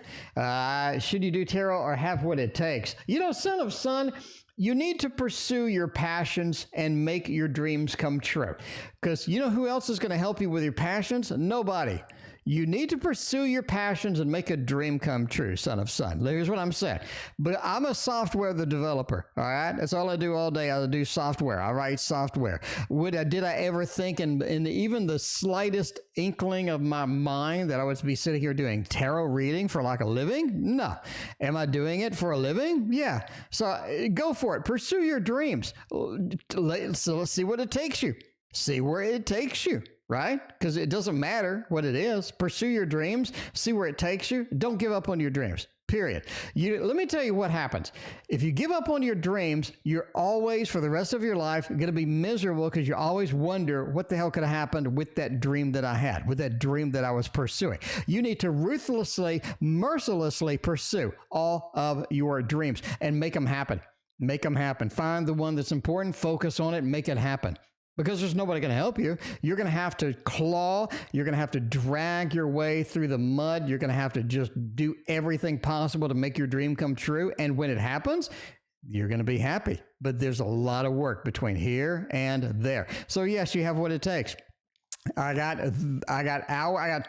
Should you do tarot or have what it takes? Son of Sun, you need to pursue your passions and make your dreams come true. Because you know who else is going to help you with your passions? Nobody. You need to pursue your passions and make a dream come true, Son of Sun. Here's what I'm saying. But I'm a software developer, all right? That's all I do all day. I do software. I write software. Did I ever think in even the slightest inkling of my mind that I would be sitting here doing tarot reading for like a living? No. Am I doing it for a living? Yeah. So go for it. Pursue your dreams. So let's see what it takes you. See where it takes you. Right? Because it doesn't matter what it is. Pursue your dreams. See where it takes you. Don't give up on your dreams. Period. Let me tell you what happens. If you give up on your dreams, you're always, for the rest of your life, going to be miserable because you always wonder what the hell could have happened with that dream that I had, with that dream that I was pursuing. You need to ruthlessly, mercilessly pursue all of your dreams and make them happen. Make them happen. Find the one that's important, focus on it, and make it happen. Because there's nobody going to help you. You're going to have to claw. You're going to have to drag your way through the mud. You're going to have to just do everything possible to make your dream come true. And when it happens, you're going to be happy. But there's a lot of work between here and there. So yes, you have what it takes. I got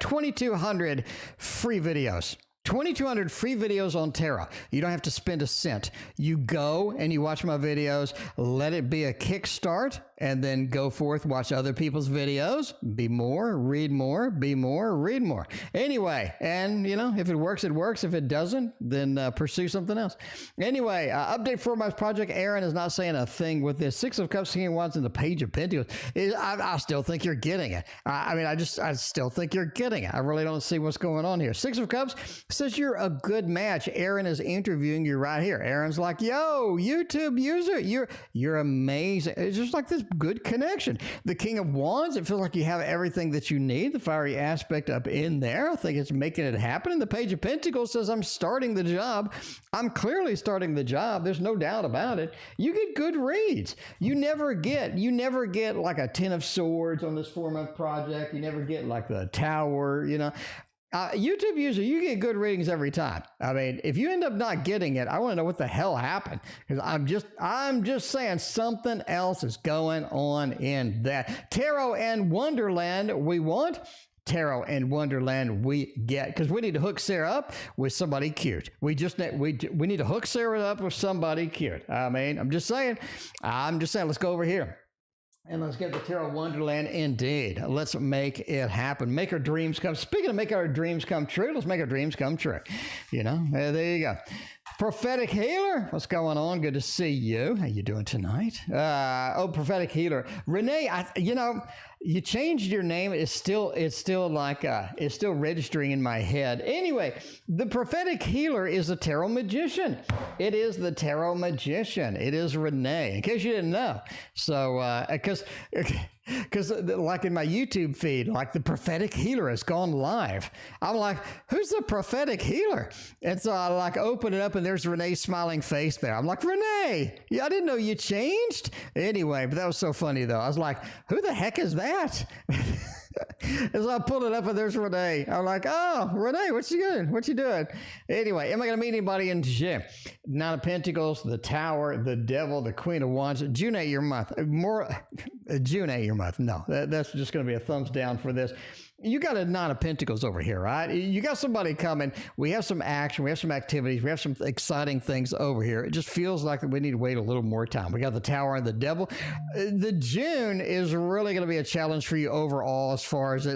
2,200 free videos. 2,200 free videos on tarot. You don't have to spend a cent. You go and you watch my videos, let it be a kickstart, and then go forth, watch other people's videos, be more, read more, be more, read more. Anyway, and if it works, it works. If it doesn't, then pursue something else. Anyway, update for my project. Aaron is not saying a thing with this. 6 of Cups, King of Wands, and the Page of Pentacles. I still think you're getting it. I still think you're getting it. I really don't see what's going on here. 6 of Cups says you're a good match. Aaron is interviewing you right here. Aaron's like, yo, YouTube user, you're amazing. It's just like this good connection. The King of Wands, it feels like you have everything that you need. The fiery aspect up in there, I think it's making it happen. And the Page of Pentacles says, I'm starting the job. I'm clearly starting the job. There's no doubt about it. You get good reads. You never get like a 10 of Swords on this 4-month project. You never get like the Tower, YouTube user, you get good readings every time. I mean, if you end up not getting it, I want to know what the hell happened, because I'm just saying something else is going on in that. Tarot and Wonderland we want. Tarot and Wonderland we get, because we need to hook Sarah up with somebody cute. We need to hook Sarah up with somebody cute. I mean, I'm just saying, let's go over here. And let's get the Tarot Wonderland indeed. Let's make it happen. Make our dreams come. Speaking of making our dreams come true, let's make our dreams come true. There you go. Prophetic Healer, what's going on? Good to see you. How you doing tonight? Prophetic Healer. Renee, you changed your name. It's still registering in my head. Anyway, the Prophetic Healer is a tarot magician. It is the tarot magician. It is Renee, in case you didn't know. So, Because like in my YouTube feed, like the prophetic healer has gone live. I'm like, who's the prophetic healer? And so I like open it up and there's Renee's smiling face there. I'm like, Renee, yeah, I didn't know you changed. Anyway, but that was so funny though. I was like, who the heck is that? As I pulled it up and there's Renee. I'm like, oh, Renee, what you doing? What you doing? Anyway, am I going to meet anybody in June? Nine of Pentacles, the Tower, the Devil, the Queen of Wands. June ain't your month. June ain't your month. No, that's just going to be a thumbs down for this. You got a Nine of Pentacles over here, right? You got somebody coming. We have some action. We have some activities. We have some exciting things over here. It just feels like we need to wait a little more time. We got the Tower and the Devil. The June is really going to be a challenge for you overall as far as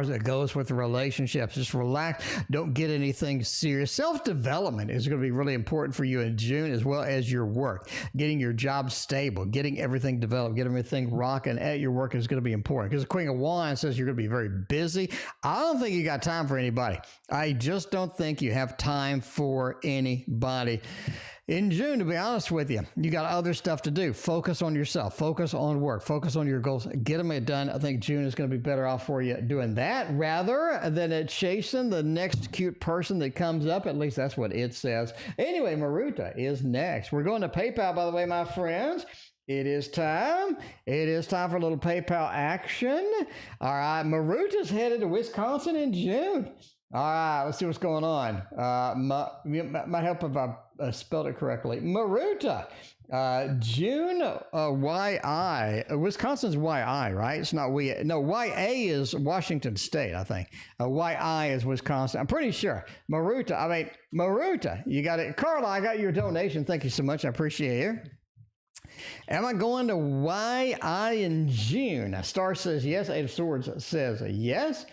it goes with the relationships. Just relax. Don't get anything serious. Self-development is going to be really important for you in June, as well as your work. Getting your job stable, getting everything developed, getting everything rocking at your work is going to be important, because the Queen of Wands says you're going to be very busy. I don't think you got time for anybody. I just don't think you have time for anybody in June, to be honest with you. You got other stuff to do. Focus on yourself. Focus on work. Focus on your goals. Get them done. I think June is going to be better off for you doing that rather than chasing the next cute person that comes up. At least that's what it says. Anyway, Maruta is next. We're going to PayPal, by the way, my friends. It is time. It is time for a little PayPal action. All right. Maruta's headed to Wisconsin in June. All right, let's see what's going on. Might help if I spelled it correctly. Maruta, June, Y-I. Wisconsin's Y-I, right? It's not we. No, Y-A is Washington State, I think. Y-I is Wisconsin. I'm pretty sure. Maruta, you got it. Carla, I got your donation. Thank you so much. I appreciate you. Am I going to Y-I in June? A star says yes. Eight of Swords says yes.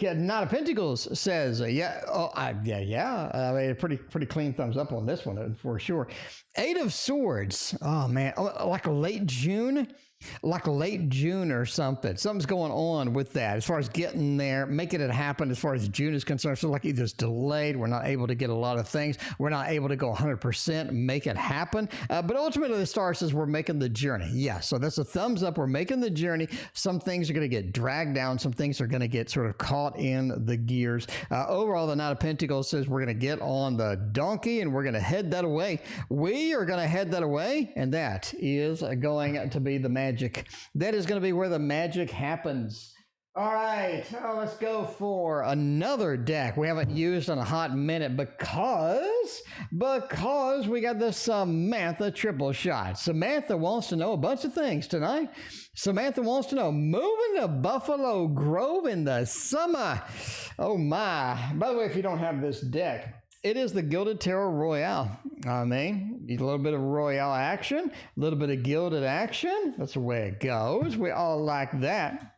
Nine of Pentacles says, yeah. Oh, yeah. I mean, pretty clean thumbs up on this one for sure. Eight of Swords. Oh, man. Like a late June? Like a late June or something. Something's going on with that as far as getting there, making it happen as far as June is concerned. So like either it's delayed, we're not able to get a lot of things, we're not able to go 100%, make it happen. But ultimately the star says we're making the journey. Yeah, so that's a thumbs up. We're making the journey. Some things are going to get dragged down. Some things are going to get sort of caught in the gears. Overall, the Knight of Pentacles says we're going to get on the donkey and we're going to head that away. We are going to head that away, and that is going to be the magic. That is going to be where the magic happens. All right, let's go for another deck we haven't used in a hot minute because we got this Samantha triple shot. Samantha wants to know a bunch of things tonight. Samantha wants to know, moving to Buffalo Grove in the summer. Oh my. By the way, if you don't have this deck, it is the Gilded Tarot Royale. I mean, a little bit of Royale action, a little bit of Gilded action. That's the way it goes. We all like that.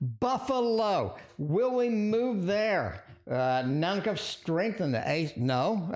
Buffalo. Will we move there? Nine of Cups, Strength, and the Ace. No.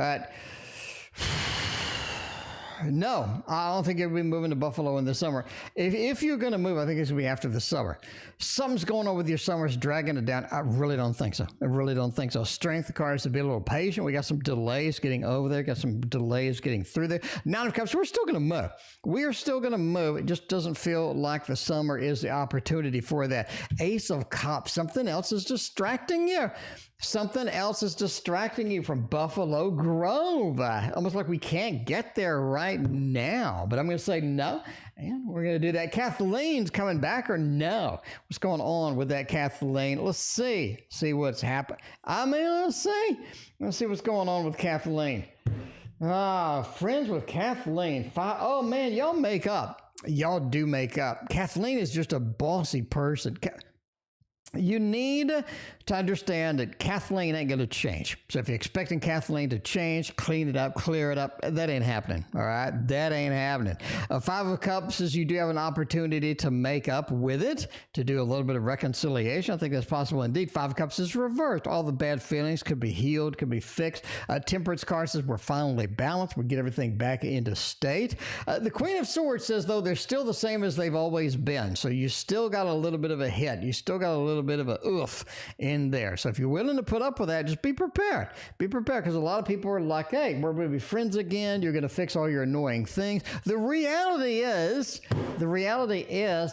No, I don't think it'll be moving to Buffalo in the summer. If you're going to move, I think it's going to be after the summer. Something's going on with your summers, dragging it down. I really don't think so. I really don't think so. Strength cards to be a little patient. We got some delays getting over there. Got some delays getting through there. Nine of Cups, we're still going to move. We are still going to move. It just doesn't feel like the summer is the opportunity for that. Ace of Cups, something else is distracting you. Something else is distracting you from Buffalo Grove. Almost like we can't get there right now. But I'm going to say no, and we're going to do that. Kathleen's coming back or no? What's going on with that Kathleen? Let's see what's happened. Let's see what's going on with Kathleen. Friends with Kathleen. Oh, man, y'all make up. Y'all do make up. Kathleen is just a bossy person. You need to understand that Kathleen ain't going to change. So if you're expecting Kathleen to change, clean it up, clear it up, that ain't happening. All right? That ain't happening. Five of Cups says you do have an opportunity to make up with it, to do a little bit of reconciliation. I think that's possible indeed. Five of Cups is reversed. All the bad feelings could be healed, could be fixed. Temperance card says we're finally balanced. We get everything back into state. The Queen of Swords says, though, they're still the same as they've always been. So you still got a little bit of a hit. You still got a little little bit of a oof in there. So if you're willing to put up with that, just be prepared. Be prepared, because a lot of people are like, hey, we're going to be friends again. You're going to fix all your annoying things. The reality is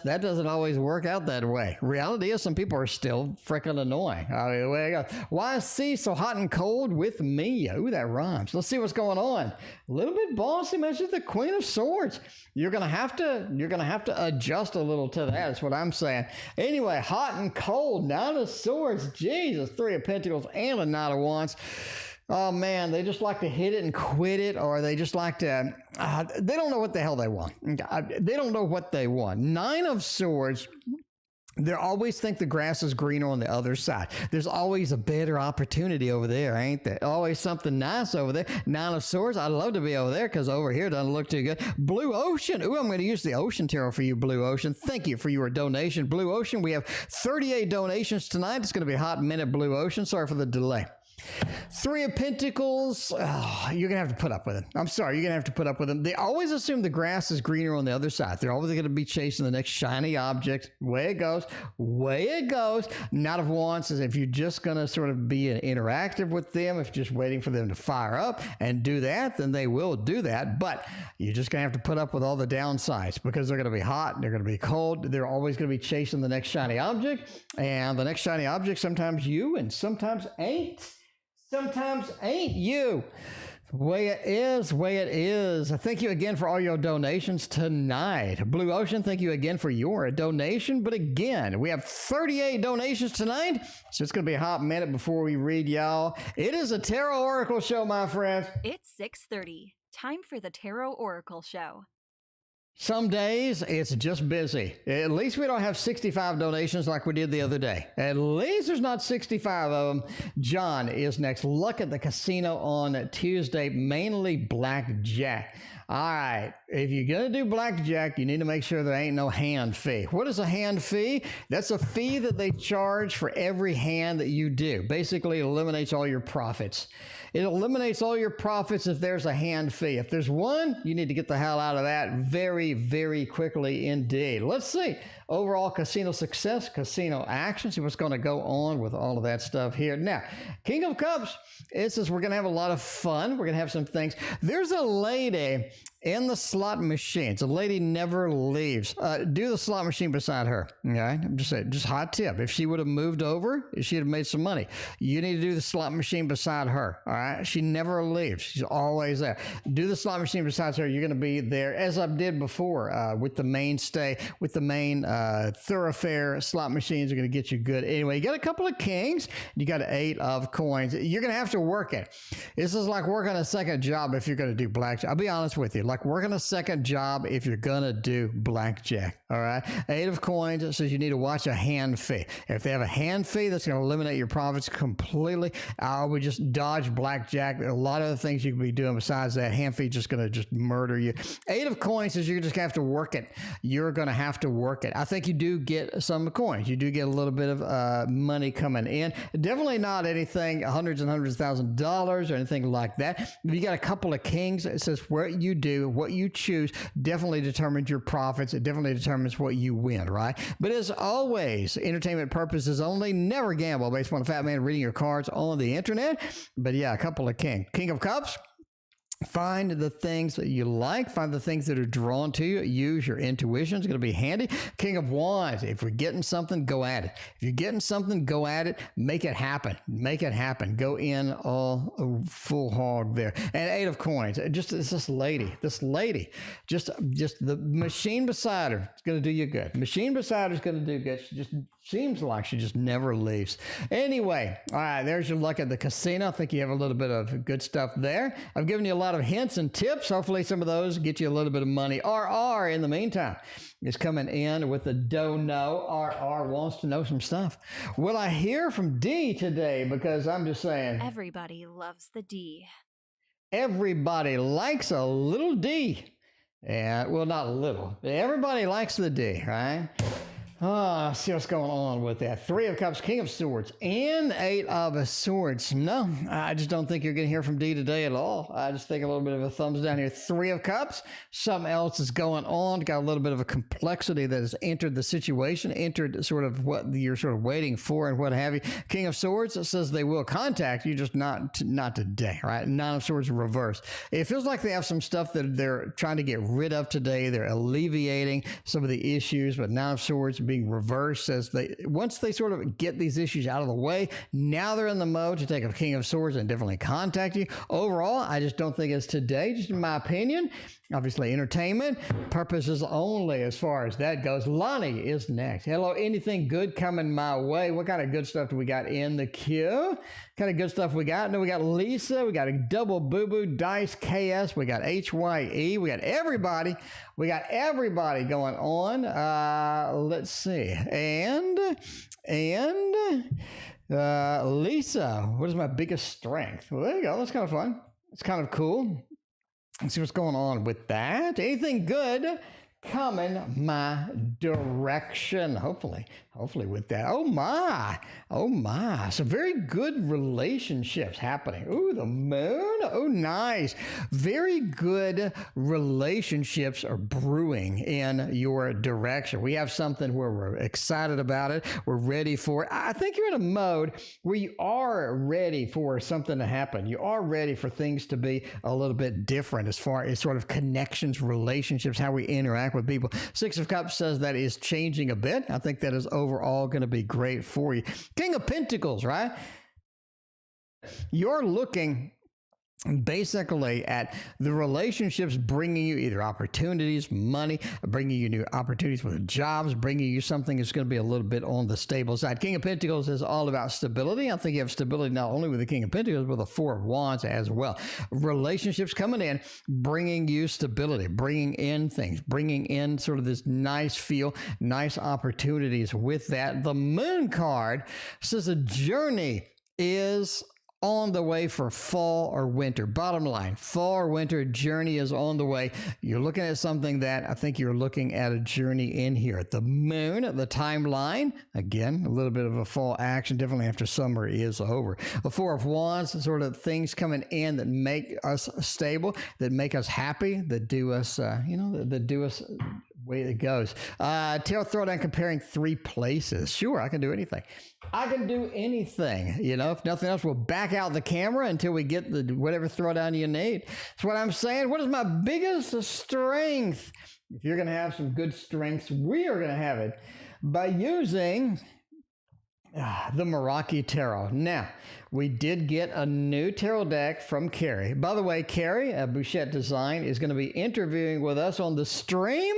that doesn't always work out that way. Reality is some people are still freaking annoying. I mean, the way I go. Why is C so hot and cold with me? Ooh, that rhymes. Let's see what's going on. A little bit bossy. Mentions the Queen of Swords. You're gonna have to adjust a little to that. That's what I'm saying. Anyway, hot and cold. Nine of Swords. Jesus, Three of Pentacles and a Knight of Wands. Oh man, they just like to hit it and quit it, or they just like to. They don't know what the hell they want. They don't know what they want. Nine of Swords. They always think the grass is greener on the other side. There's always a better opportunity over there, ain't there? Always something nice over there. Nine of Swords, I'd love to be over there because over here doesn't look too good. Blue Ocean. Ooh, I'm going to use the Ocean Tarot for you, Blue Ocean. Thank you for your donation. Blue Ocean, we have 38 donations tonight. It's going to be a hot minute, Blue Ocean. Sorry for the delay. Three of Pentacles, you're going to have to put up with it. I'm sorry, you're going to have to put up with them. They always assume the grass is greener on the other side. They're always going to be chasing the next shiny object. Way it goes. Knight of Wands is if you're just going to sort of be interactive with them, if you're just waiting for them to fire up and do that, then they will do that. But you're just going to have to put up with all the downsides because they're going to be hot, they're going to be cold, they're always going to be chasing the next shiny object. And the next shiny object sometimes you and sometimes ain't. Sometimes ain't you. Way it is. Thank you again for all your donations tonight. Blue Ocean, thank you again for your donation. But again, we have 38 donations tonight, so it's going to be a hot minute before we read y'all. It is a Tarot Oracle show, my friends. It's 6:30. Time for the Tarot Oracle show. Some days it's just busy. At least we don't have 65 donations like we did the other day. At least there's not 65 of them. John is next. Luck at the casino on Tuesday, mainly blackjack. All right, if you're going to do blackjack, you need to make sure there ain't no hand fee. What is a hand fee? That's a fee that they charge for every hand that you do. Basically, it eliminates all your profits. It eliminates all your profits if there's a hand fee. If there's one, you need to get the hell out of that very, very quickly indeed. Let's see. Overall casino success, casino action. See what's going to go on with all of that stuff here. Now, King of Cups, it says we're going to have a lot of fun. We're going to have some things. There's a lady in the slot machines. The lady never leaves. Do the slot machine beside her. Okay? I'm just saying, just hot tip. If she would have moved over, she'd have made some money. You need to do the slot machine beside her. All right? She never leaves. She's always there. Do the slot machine beside her. You're going to be there, as I did before, with the mainstay, with the main thoroughfare slot machines are going to get you good. Anyway, you got a couple of kings. You got an 8 of coins. You're going to have to work it. This is like working a second job if you're going to do blackjack. I'll be honest with you. Like working a second job if you're going to do blackjack. All right. 8 of coins says you need to watch a hand fee. If they have a hand fee, that's going to eliminate your profits completely. I would just dodge blackjack. There are a lot of other things you could be doing besides that. Hand fee just going to just murder you. 8 of coins says you're just going to have to work it. You're going to have to work it. I think you do get some coins. You do get a little bit of money coming in. Definitely not anything hundreds and hundreds of $1,000s or anything like that. If you got a couple of kings, it says what you do, what you choose definitely determines your profits. It definitely determines what you win, right? But as always, entertainment purposes only. Never gamble based on a fat man reading your cards on the internet. But yeah, a couple of kings. King of Cups. Find the things that you like. Find the things that are drawn to you. Use your intuition. It's going to be handy. King of Wands. If you're getting something, go at it. If you're getting something, go at it. Make it happen. Make it happen. Go in all full hog there. And 8 of coins. Just it's this lady. Just the machine beside her is going to do you good. Machine beside her is going to do good. She just seems like she just never leaves. Anyway, all right, there's your luck at the casino. I think you have a little bit of good stuff there. I've given you a lot of hints and tips. Hopefully some of those get you a little bit of money. RR, in the meantime, is coming in with the dono. RR wants to know some stuff. Will I hear from D today? Because I'm just saying. Everybody loves the D. Everybody likes a little D. Yeah, well, not a little. Everybody likes the D, right? See what's going on with that. Three of Cups, King of Swords, and Eight of Swords. No, I just don't think you're going to hear from D today at all. I just think a little bit of a thumbs down here. Three of Cups, something else is going on. Got a little bit of a complexity that has entered the situation, entered sort of what you're sort of waiting for and what have you. King of Swords, it says they will contact you, just not today, right? Nine of Swords reverse. It feels like they have some stuff that they're trying to get rid of today. They're alleviating some of the issues, but Nine of Swords being reversed says once they sort of get these issues out of the way, now they're in the mode to take a King of Swords and definitely contact you. Overall, I just don't think it's today, just in my opinion. Obviously, entertainment purposes only as far as that goes. Lonnie is next. Hello, anything good coming my way? What kind of good stuff do we got in the queue? Kind of good stuff we got? No, we got Lisa. We got a double boo-boo dice KS. We got HYE. We got everybody. We got everybody going on. Let's see. And Lisa, what is my biggest strength? Well, there you go. That's kind of fun. It's kind of cool. Let's see what's going on with that. Anything good coming my direction? Hopefully with that. Oh my. Some very good relationships happening. Ooh, the moon. Oh, nice. Very good relationships are brewing in your direction. We have something where we're excited about it. We're ready for it. I think you're in a mode where you are ready for something to happen. You are ready for things to be a little bit different as far as sort of connections, relationships, how we interact with people. Six of Cups says that is changing a bit. I think that is overall going to be great for you. King of Pentacles, right? You're looking basically at the relationships bringing you either opportunities, money, bringing you new opportunities with jobs, bringing you something that's going to be a little bit on the stable side. King of Pentacles is all about stability. I think you have stability not only with the King of Pentacles, but the Four of Wands as well. Relationships coming in, bringing you stability, bringing in things, bringing in sort of this nice feel, nice opportunities with that. The Moon card says a journey is on the way for fall or winter. Bottom line, fall or winter journey is on the way. You're looking at something that I think you're looking at a journey in here. The moon, the timeline, again, a little bit of a fall action, definitely after summer is over. The Four of Wands, sort of things coming in that make us stable, that make us happy, that do us, that do us way it goes. Tarot Throwdown comparing three places. Sure, I can do anything. I can do anything. If nothing else, we'll back out the camera until we get the whatever throwdown you need. That's what I'm saying. What is my biggest strength? If you're going to have some good strengths, we are going to have it by using the Meraki Tarot. Now, we did get a new tarot deck from Carrie. By the way, Carrie, Bouchette Design, is going to be interviewing with us on the stream.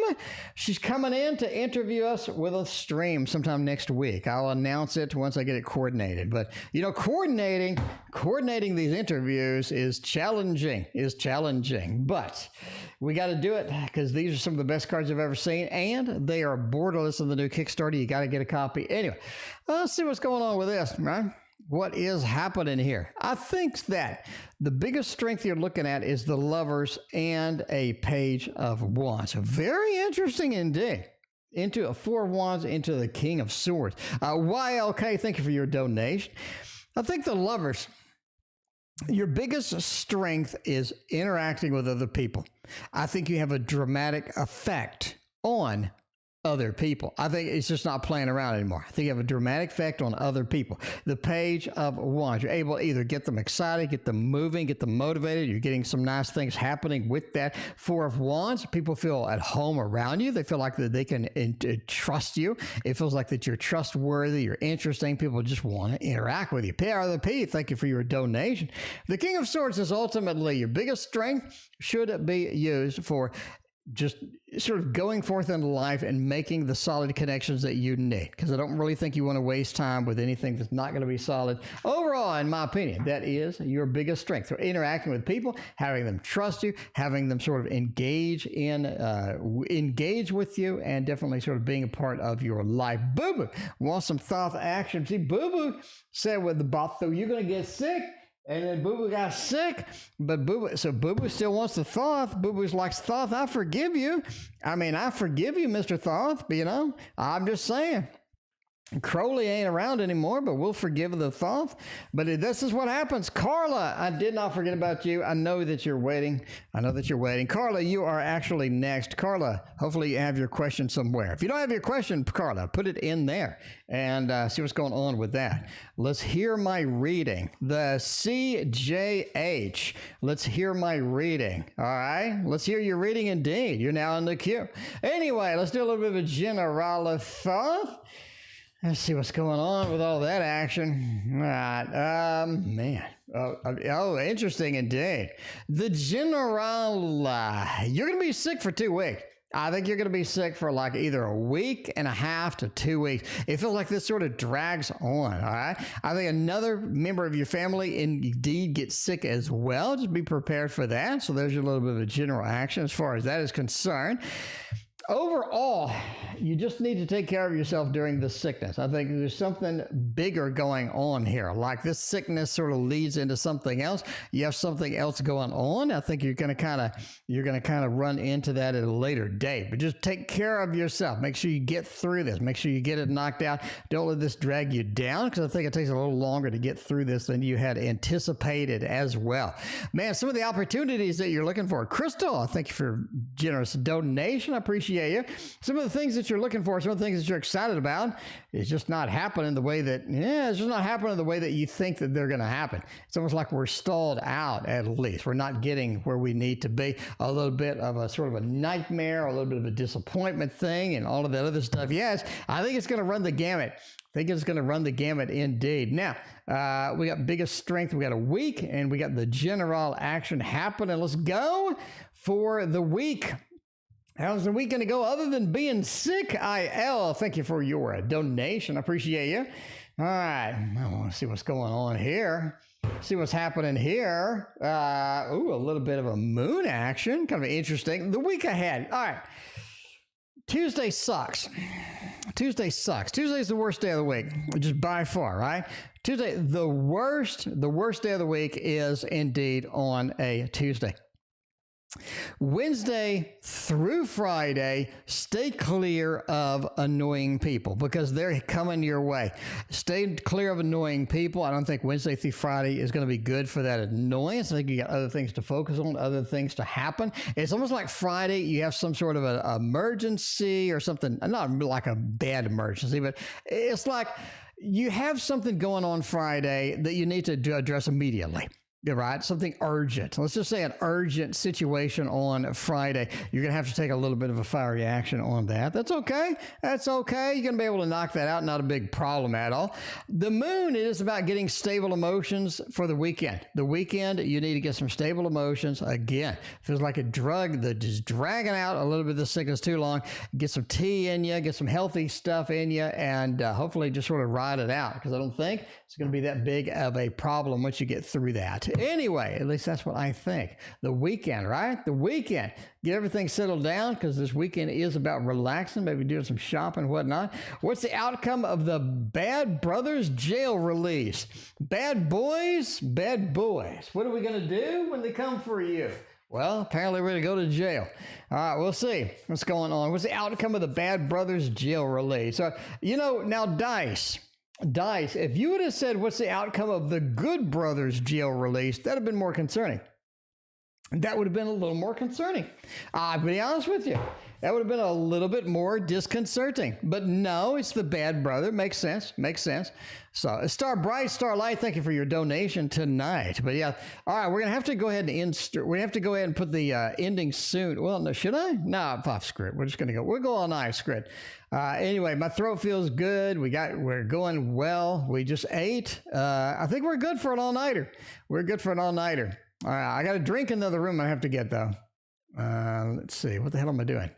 She's coming in to interview us with a stream sometime next week. I'll announce it once I get it coordinated. But, coordinating these interviews is challenging, But we got to do it because these are some of the best cards I've ever seen, and they are borderless in the new Kickstarter. You got to get a copy. Anyway, let's see what's going on with this, right? What is happening here? I think that the biggest strength you're looking at is the Lovers and a Page of Wands. Very interesting indeed. Into a Four of Wands, into the King of Swords. YLK, thank you for your donation. I think the Lovers, your biggest strength is interacting with other people. I think you have a dramatic effect on other people. I think it's just not playing around anymore. I think you have a dramatic effect on other people. The Page of Wands, you're able to either get them excited, get them moving, get them motivated. You're getting some nice things happening with that. Four of Wands, people feel at home around you. They feel like that they can trust you. It feels like that you're trustworthy, you're interesting. People just want to interact with you. PRP, thank you for your donation. The King of Swords is ultimately your biggest strength, should be used for just sort of going forth into life and making the solid connections that you need, because I don't really think you want to waste time with anything that's not going to be solid. Overall, in my opinion, that is your biggest strength. So interacting with people, having them trust you, having them sort of engage with you, and definitely sort of being a part of your life. Boo Boo wants some thought action. See, Boo Boo said with the bath, though, you're going to get sick. And then Boo Boo got sick, but Boo Boo still wants the Thoth. Boo Boo's like, Thoth, I forgive you. I mean, I forgive you, Mr. Thoth, but I'm just saying. Crowley ain't around anymore, but we'll forgive the Thoth. But this is what happens. Carla, I did not forget about you. I know that you're waiting. Carla, you are actually next. Carla, hopefully you have your question somewhere. If you don't have your question, Carla, put it in there and see what's going on with that. Let's hear my reading. The CJH. Let's hear my reading. All right? Let's hear your reading indeed. You're now in the queue. Anyway, let's do a little bit of a general Thoth. Let's see what's going on with all that action. All right, man. Oh, interesting indeed. The general, you're going to be sick for 2 weeks. I think you're going to be sick for like either a week and a half to 2 weeks. It feels like this sort of drags on, all right? I think another member of your family indeed gets sick as well. Just be prepared for that. So there's a little bit of a general action as far as that is concerned. Overall, you just need to take care of yourself during this sickness. I think there's something bigger going on here. Like this sickness sort of leads into something else. You have something else going on. I think you're going to kind of run into that at a later date. But just take care of yourself. Make sure you get through this. Make sure you get it knocked out. Don't let this drag you down, because I think it takes a little longer to get through this than you had anticipated as well. Man, some of the opportunities that you're looking for. Crystal, thank you for generous donation. I appreciate you. Some of the things that you're looking for, some of the things that you're excited about, it's just not happening the way that, it's just not happening the way that you think that they're going to happen. It's almost like we're stalled out, at least. We're not getting where we need to be. A little bit of a sort of a nightmare, a little bit of a disappointment thing, and all of that other stuff. Yes, I think it's going to run the gamut. I think it's going to run the gamut indeed. Now, we got biggest strength. We got a week, and we got the general action happening. Let's go for the week. How's the week going to go other than being sick? IL, thank you for your donation. I appreciate you. All right. I want to see what's going on here. See what's happening here. A little bit of a moon action. Kind of interesting. The week ahead. All right. Tuesday sucks. Tuesday's the worst day of the week, just by far, right? Tuesday, the worst day of the week is indeed on a Tuesday. Wednesday through Friday, stay clear of annoying people because they're coming your way. Stay clear of annoying people. I don't think Wednesday through Friday is going to be good for that annoyance. I think you got other things to focus on, other things to happen. It's almost like Friday, you have some sort of an emergency or something, not like a bad emergency, but it's like you have something going on Friday that you need to address immediately. Right? Something urgent. Let's just say an urgent situation on Friday. You're going to have to take a little bit of a fiery action on that. That's okay. That's okay. You're going to be able to knock that out. Not a big problem at all. The moon is about getting stable emotions for the weekend. The weekend, you need to get some stable emotions. Again, feels like a drug that is dragging out a little bit of the sickness too long. Get some tea in you, get some healthy stuff in you, and hopefully just sort of ride it out, because I don't think it's going to be that big of a problem once you get through that. Anyway, at least that's what I think. The weekend, right? The weekend. Get everything settled down, because this weekend is about relaxing, maybe doing some shopping and whatnot. What's the outcome of the Bad Brothers jail release? Bad boys, bad boys. What are we going to do when they come for you? Well, apparently we're going to go to jail. All right, we'll see what's going on. What's the outcome of the Bad Brothers jail release? So, now Dice, if you would have said, what's the outcome of the Good Brothers jail release, that would have been more concerning. That would have been a little more concerning. I'll be honest with you. That would have been a little bit more disconcerting. But no, it's the Bad Brother. Makes sense. So, Bright Starlight, thank you for your donation tonight. But yeah, all right, we're going to have to go ahead and put the ending soon. Well, no, should I? No, off script. We're just going to go. We'll go all night script. Anyway, my throat feels good. We're going well. We just ate. I think we're good for an all-nighter. All right, I got a drink in the other room I have to get, though. Let's see. What the hell am I doing?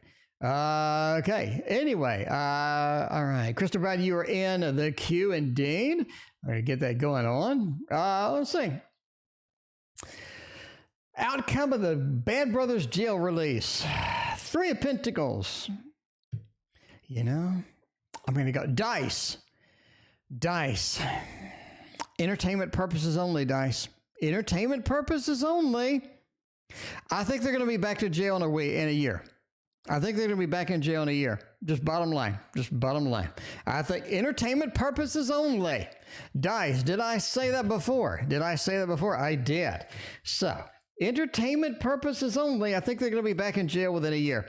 Okay. Anyway, all right. Crystal Brad, you are in the queue indeed. All right, get that going on. Let's see. Outcome of the Bad Brothers jail release. 3 of Pentacles. I'm going to go Dice. Entertainment purposes only, Dice. Entertainment purposes only. I think they're going to be back to jail in a year. I think they're going to be back in jail in a year. Just bottom line. I think entertainment purposes only. Dice, did I say that before? I did. So, entertainment purposes only. I think they're going to be back in jail within a year.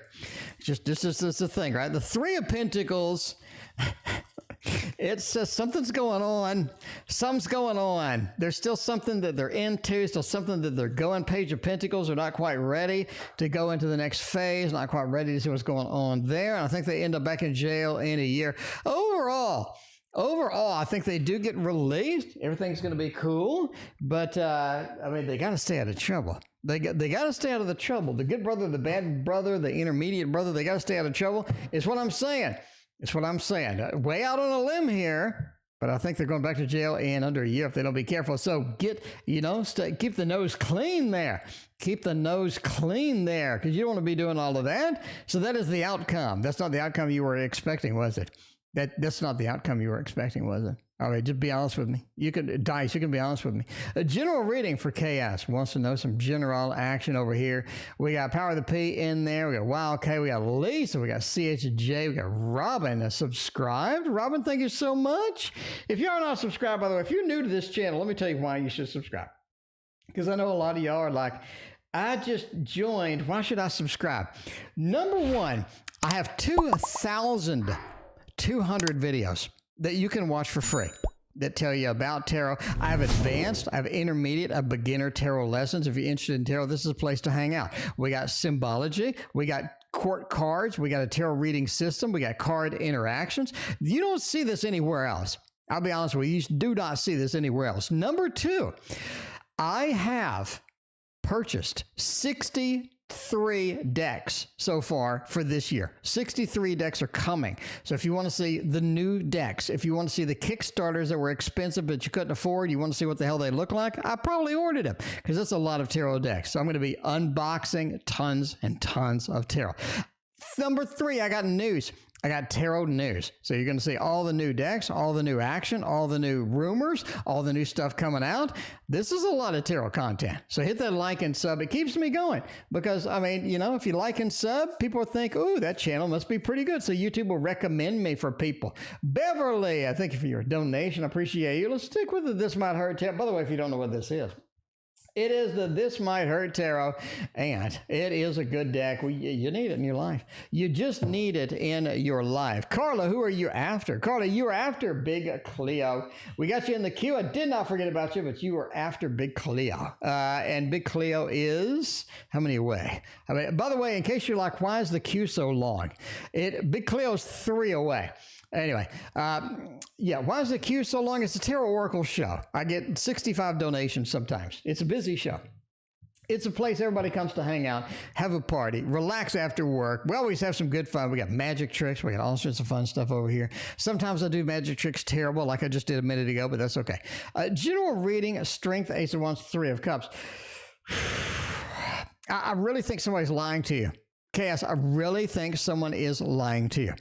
This is the thing, right? The Three of Pentacles. It says something's going on. Something's going on. There's still something that they're into, still something that they're going. Page of Pentacles are not quite ready to go into the next phase, not quite ready to see what's going on there. And I think they end up back in jail in a year. Overall, I think they do get released. Everything's going to be cool. But, I mean, they got to stay out of trouble. They got to stay out of the trouble. The good brother, the bad brother, the intermediate brother, they got to stay out of trouble. It's what I'm saying. Way out on a limb here, but I think they're going back to jail in under a year if they don't be careful. So keep the nose clean there. Keep the nose clean there because you don't want to be doing all of that. So that is the outcome. That's not the outcome you were expecting, was it? That's not the outcome you were expecting, was it? All right, just be honest with me. You can be honest with me. A general reading for Chaos wants to know some general action over here. We got Power of the P in there. We got Wild K. We got Lisa. We got CHJ. We got Robin subscribed. Robin, thank you so much. If you are not subscribed, by the way, if you're new to this channel, let me tell you why you should subscribe. Because I know a lot of y'all are like, I just joined. Why should I subscribe? Number one, I have 2,200 videos that you can watch for free that tell you about tarot. I have advanced, I have intermediate, I have beginner tarot lessons. If you're interested in tarot, this is a place to hang out. We got symbology, we got court cards, we got a tarot reading system, we got card interactions. You don't see this anywhere else. I'll be honest with you, you do not see this anywhere else. Number two, I have purchased 63 decks so far for this year. 63 decks are coming. So if you want to see the new decks, if you want to see the Kickstarters that were expensive but you couldn't afford, you want to see what the hell they look like, I probably ordered them because that's a lot of tarot decks. So I'm going to be unboxing tons and tons of tarot. Number three, I got news. I got tarot news. So you're going to see all the new decks, all the new action, all the new rumors, all the new stuff coming out. This is a lot of tarot content. So hit that like and sub. It keeps me going because, I mean, you know, if you like and sub, people will think, oh, that channel must be pretty good. So YouTube will recommend me for people. Beverly, I thank you for your donation. I appreciate you. Let's stick with the This Might Hurt Tarot. By the way, if you don't know what this is, it is the This Might Hurt Tarot, and it is a good deck. You need it in your life. You just need it in your life. Carla, who are you after? Carla, you are after Big Cleo. We got you in the queue. I did not forget about you, but you were after Big Cleo. And Big Cleo is, how many away? I mean, by the way, in case you're like, why is the queue so long? Big Cleo's 3 away. Anyway, yeah, why is the queue so long? It's a Tarot Oracle show. I get 65 donations sometimes. It's a busy show. It's a place everybody comes to hang out, have a party, relax after work. We always have some good fun. We got magic tricks. We got all sorts of fun stuff over here. Sometimes I do magic tricks terrible, like I just did a minute ago, but that's okay. General reading, Strength, Ace of Wands, 3 of Cups. I really think somebody's lying to you. Chaos, I really think someone is lying to you.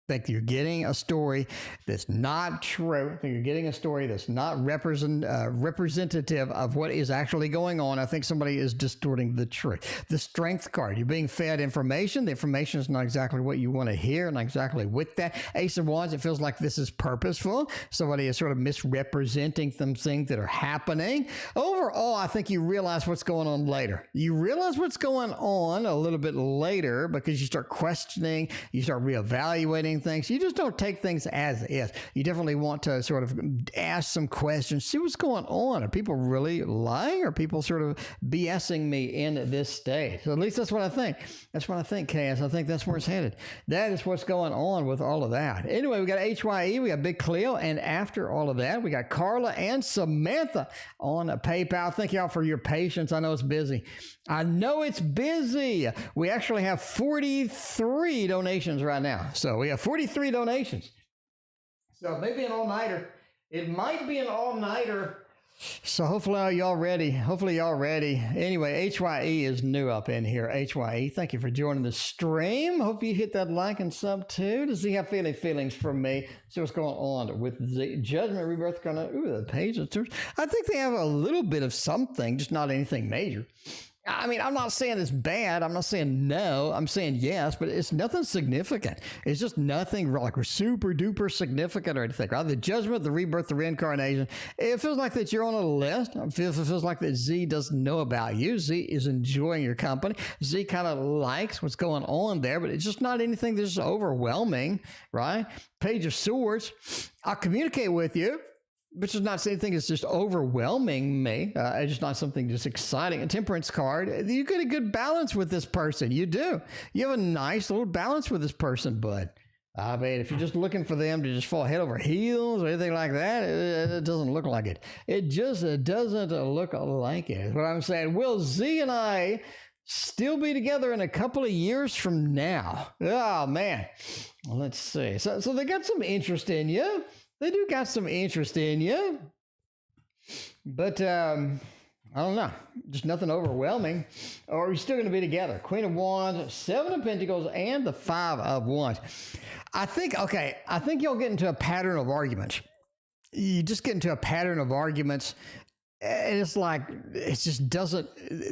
I think you're getting a story that's not true. I think you're getting a story that's not representative of what is actually going on. I think somebody is distorting the truth. The Strength card, you're being fed information. The information is not exactly what you want to hear, not exactly with that. Ace of Wands, it feels like this is purposeful. Somebody is sort of misrepresenting some things that are happening. Overall, I think you realize what's going on later. You realize what's going on a little bit later because you start questioning, you start reevaluating things. You just don't take things as is. You definitely want to sort of ask some questions, see what's going on. Are people really lying? Are people sort of BSing me in this state? So at least that's what I think. That's what I think, Chaos. I think that's where it's headed. That is what's going on with all of that. Anyway, we got HYE, we got Big Cleo, and after all of that, we got Carla and Samantha on PayPal. Thank y'all for your patience. I know it's busy. I know it's busy. We actually have 43 donations right now. So we have 43 donations. So maybe an all-nighter. It might be an all-nighter So hopefully y'all ready. Hopefully y'all ready. Anyway, HYE is new up in here. HYE, thank you for joining the stream. Hope you hit that like and sub too. Does he have feelings from me? See what's going on with the Judgment Rebirth. The page. I think they have a little bit of something, just not anything major. I mean, I'm not saying it's bad. I'm not saying no. I'm saying yes, but it's nothing significant. It's just nothing like super duper significant or anything. Right? The Judgment, the Rebirth, the Reincarnation. It feels like that you're on a list. It feels like that Z doesn't know about you. Z is enjoying your company. Z kind of likes what's going on there, but it's just not anything that's overwhelming, right? Page of Swords. I'll communicate with you, which is not anything that's just overwhelming me. It's just not something just exciting. A Temperance card. You get a good balance with this person. You do. You have a nice little balance with this person, bud. I mean, if you're just looking for them to just fall head over heels or anything like that, it doesn't look like it. It just doesn't look like it. That's what I'm saying. Will Z and I still be together in a couple of years from now? Oh, man. Well, let's see. So they got some interest in you. They do got some interest in you, but I don't know, just nothing overwhelming. Or are we still going to be together? Queen of Wands, Seven of Pentacles, and the Five of Wands. I think y'all get into a pattern of arguments. You just get into a pattern of arguments, and it's like, it just doesn't,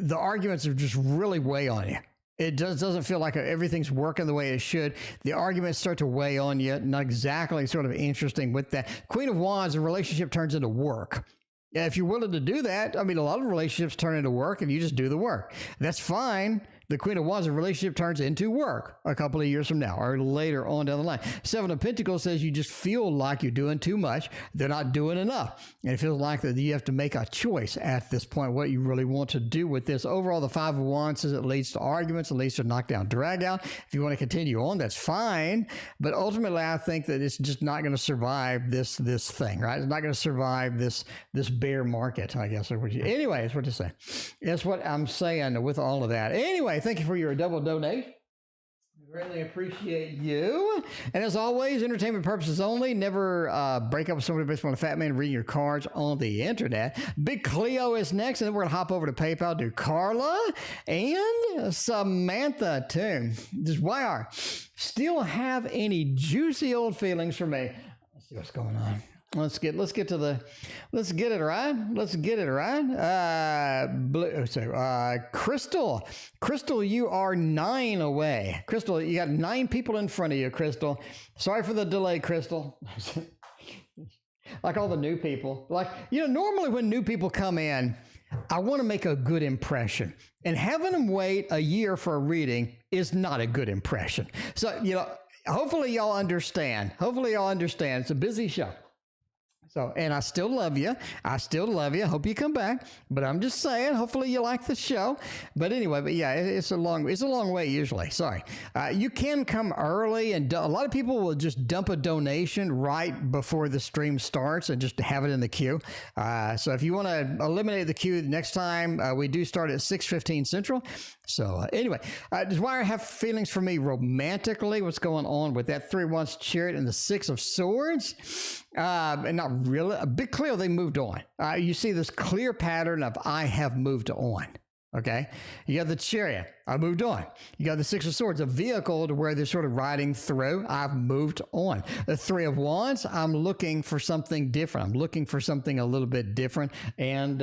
the arguments are just really weigh on you. It doesn't feel like everything's working the way it should. The arguments start to weigh on you. Not exactly sort of interesting with that. Queen of Wands, the relationship turns into work. Yeah, if you're willing to do that, I mean, a lot of relationships turn into work and you just do the work. That's fine. The Queen of Wands, the relationship turns into work a couple of years from now or later on down the line. Seven of Pentacles says you just feel like you're doing too much. They're not doing enough. And it feels like that you have to make a choice at this point, what you really want to do with this. Overall, the Five of Wands says it leads to arguments, it leads to knockdown, drag out. If you want to continue on, that's fine. But ultimately, I think that it's just not going to survive this thing, right? It's not going to survive this bear market, I guess. Anyway, that's what to say. That's what I'm saying with all of that. Anyway, thank you for your double donation. Greatly appreciate you. And as always, entertainment purposes only. Never break up with somebody based on a fat man reading your cards on the internet. Big Cleo is next, and then we're going to hop over to PayPal, do Carla and Samantha too. Does YR still have any juicy old feelings for me? Let's see what's going on. Let's get it right. Let's get it right. Crystal, you are 9 away. Crystal, you got 9 people in front of you, Crystal. Sorry for the delay, Crystal. Like all the new people. Like, normally when new people come in, I want to make a good impression. And having them wait a year for a reading is not a good impression. So, hopefully y'all understand. It's a busy show. So, and I still love you. Hope you come back. But I'm just saying, hopefully you like the show. But anyway, yeah, it's a long way usually. Sorry. You can come early, and a lot of people will just dump a donation right before the stream starts and just have it in the queue. So if you want to eliminate the queue next time, we do start at 6:15 Central. So anyway, does Wire have feelings for me romantically? What's going on with that? 3 of Wands, Chariot, and the 6 of Swords? And not really. A big Cleo, they moved on. You see this clear pattern of I have moved on. Okay. You got the Chariot. I moved on. You got the 6 of Swords, a vehicle to where they're sort of riding through. I've moved on. The 3 of Wands, I'm looking for something different. I'm looking for something a little bit different. And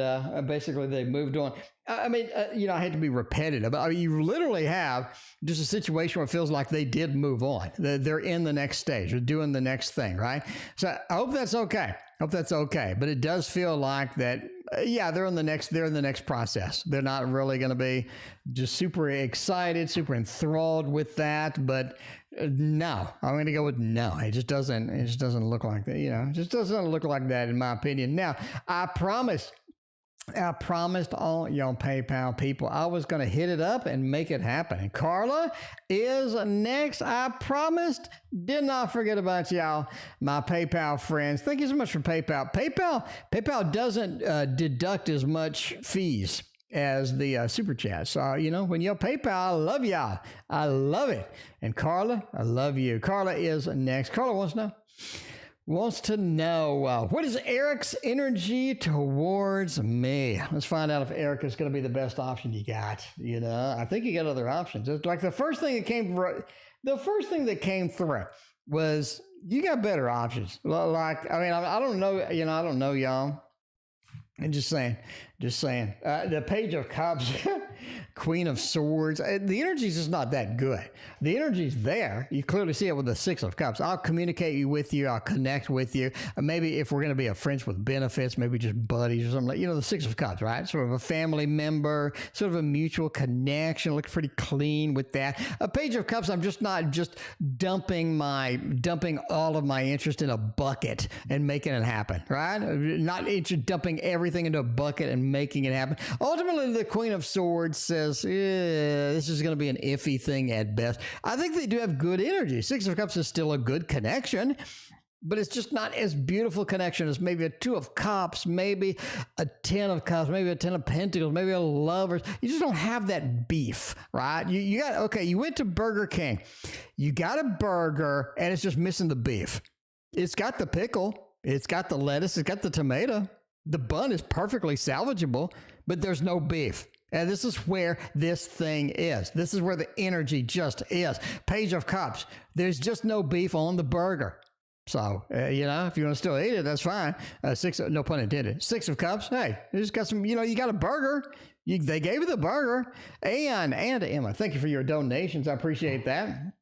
basically they moved on. I mean, I hate to be repetitive, but you literally have just a situation where it feels like they did move on. They're in the next stage. They're doing the next thing, right? So I hope that's okay. But it does feel like that, they're in the next process. They're not really going to be just super excited, super enthralled with that. But no, I'm going to go with no. It just doesn't look like that. It just doesn't look like that in my opinion. Now, I promised all y'all PayPal people I was going to hit it up and make it happen. And Carla is next. I promised. Did not forget about y'all, my PayPal friends. Thank you so much for PayPal. PayPal doesn't deduct as much fees as the super chat. So, when y'all PayPal, I love y'all. I love it. And Carla, I love you. Carla is next. Carla wants to know, wants to know, what is Eric's energy towards me? Let's find out if Eric is going to be the best option you got. You know, I think you got other options. It's like the first thing that came through was you got better options. Like, I mean, I don't know, you know, I don't know y'all. I'm just saying, the Page of Cups, Queen of Swords, the energy's just not that good. The energy's there. You clearly see it with the Six of Cups. I'll communicate with you. I'll connect with you. Maybe if we're going to be a friends with benefits, maybe just buddies or something like, you know, the Six of Cups, right? Sort of a family member, sort of a mutual connection, looks pretty clean with that. A Page of Cups, I'm just not just dumping all of my interest in a bucket and making it happen, right? Not dumping everything into a bucket and making it happen. Ultimately, the Queen of Swords says, this is going to be an iffy thing at best. I think they do have good energy. Six of Cups is still a good connection, but it's just not as beautiful connection as maybe a Two of Cups, maybe a Ten of Cups, maybe a Ten of Pentacles, maybe a Lovers. You just don't have that beef, right? You went to Burger King. You got a burger, and it's just missing the beef. It's got the pickle. It's got the lettuce. It's got the tomato. The bun is perfectly salvageable, but there's no beef. And this is where this thing is. This is where the energy just is. Page of Cups. There's just no beef on the burger. So, you know, if you want to still eat it, that's fine. No pun intended. Six of Cups. Hey, you just got some, you know, you got a burger. They gave you the burger. And Emma, thank you for your donations. I appreciate that.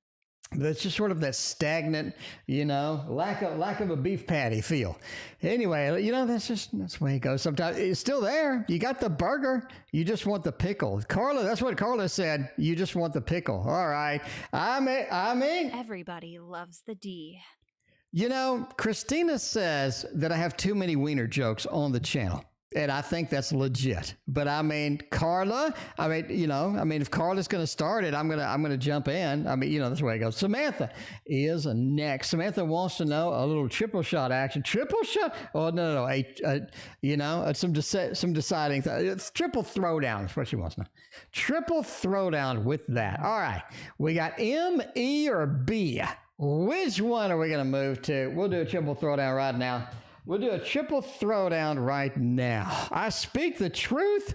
That's just sort of that stagnant, you know, lack of a beef patty feel. Anyway, you know, that's the way it goes. Sometimes it's still there. You got the burger. You just want the pickle. Carla, that's what Carla said. You just want the pickle. All right. I mean. Everybody loves the D. You know, Christina says that I have too many wiener jokes on the channel. And I think that's legit. But I mean, Carla, if Carla's going to start it, I'm going to jump in. I mean, you know, that's the way it goes. Samantha is next. Samantha wants to know a little triple shot action. Triple shot? Oh, no. Some deciding. It's triple throwdown is what she wants to know. Triple throwdown with that. All right. We got M, E, or B. Which one are we going to move to? We'll do a triple throwdown right now. We'll do a triple throwdown right now. I speak the truth,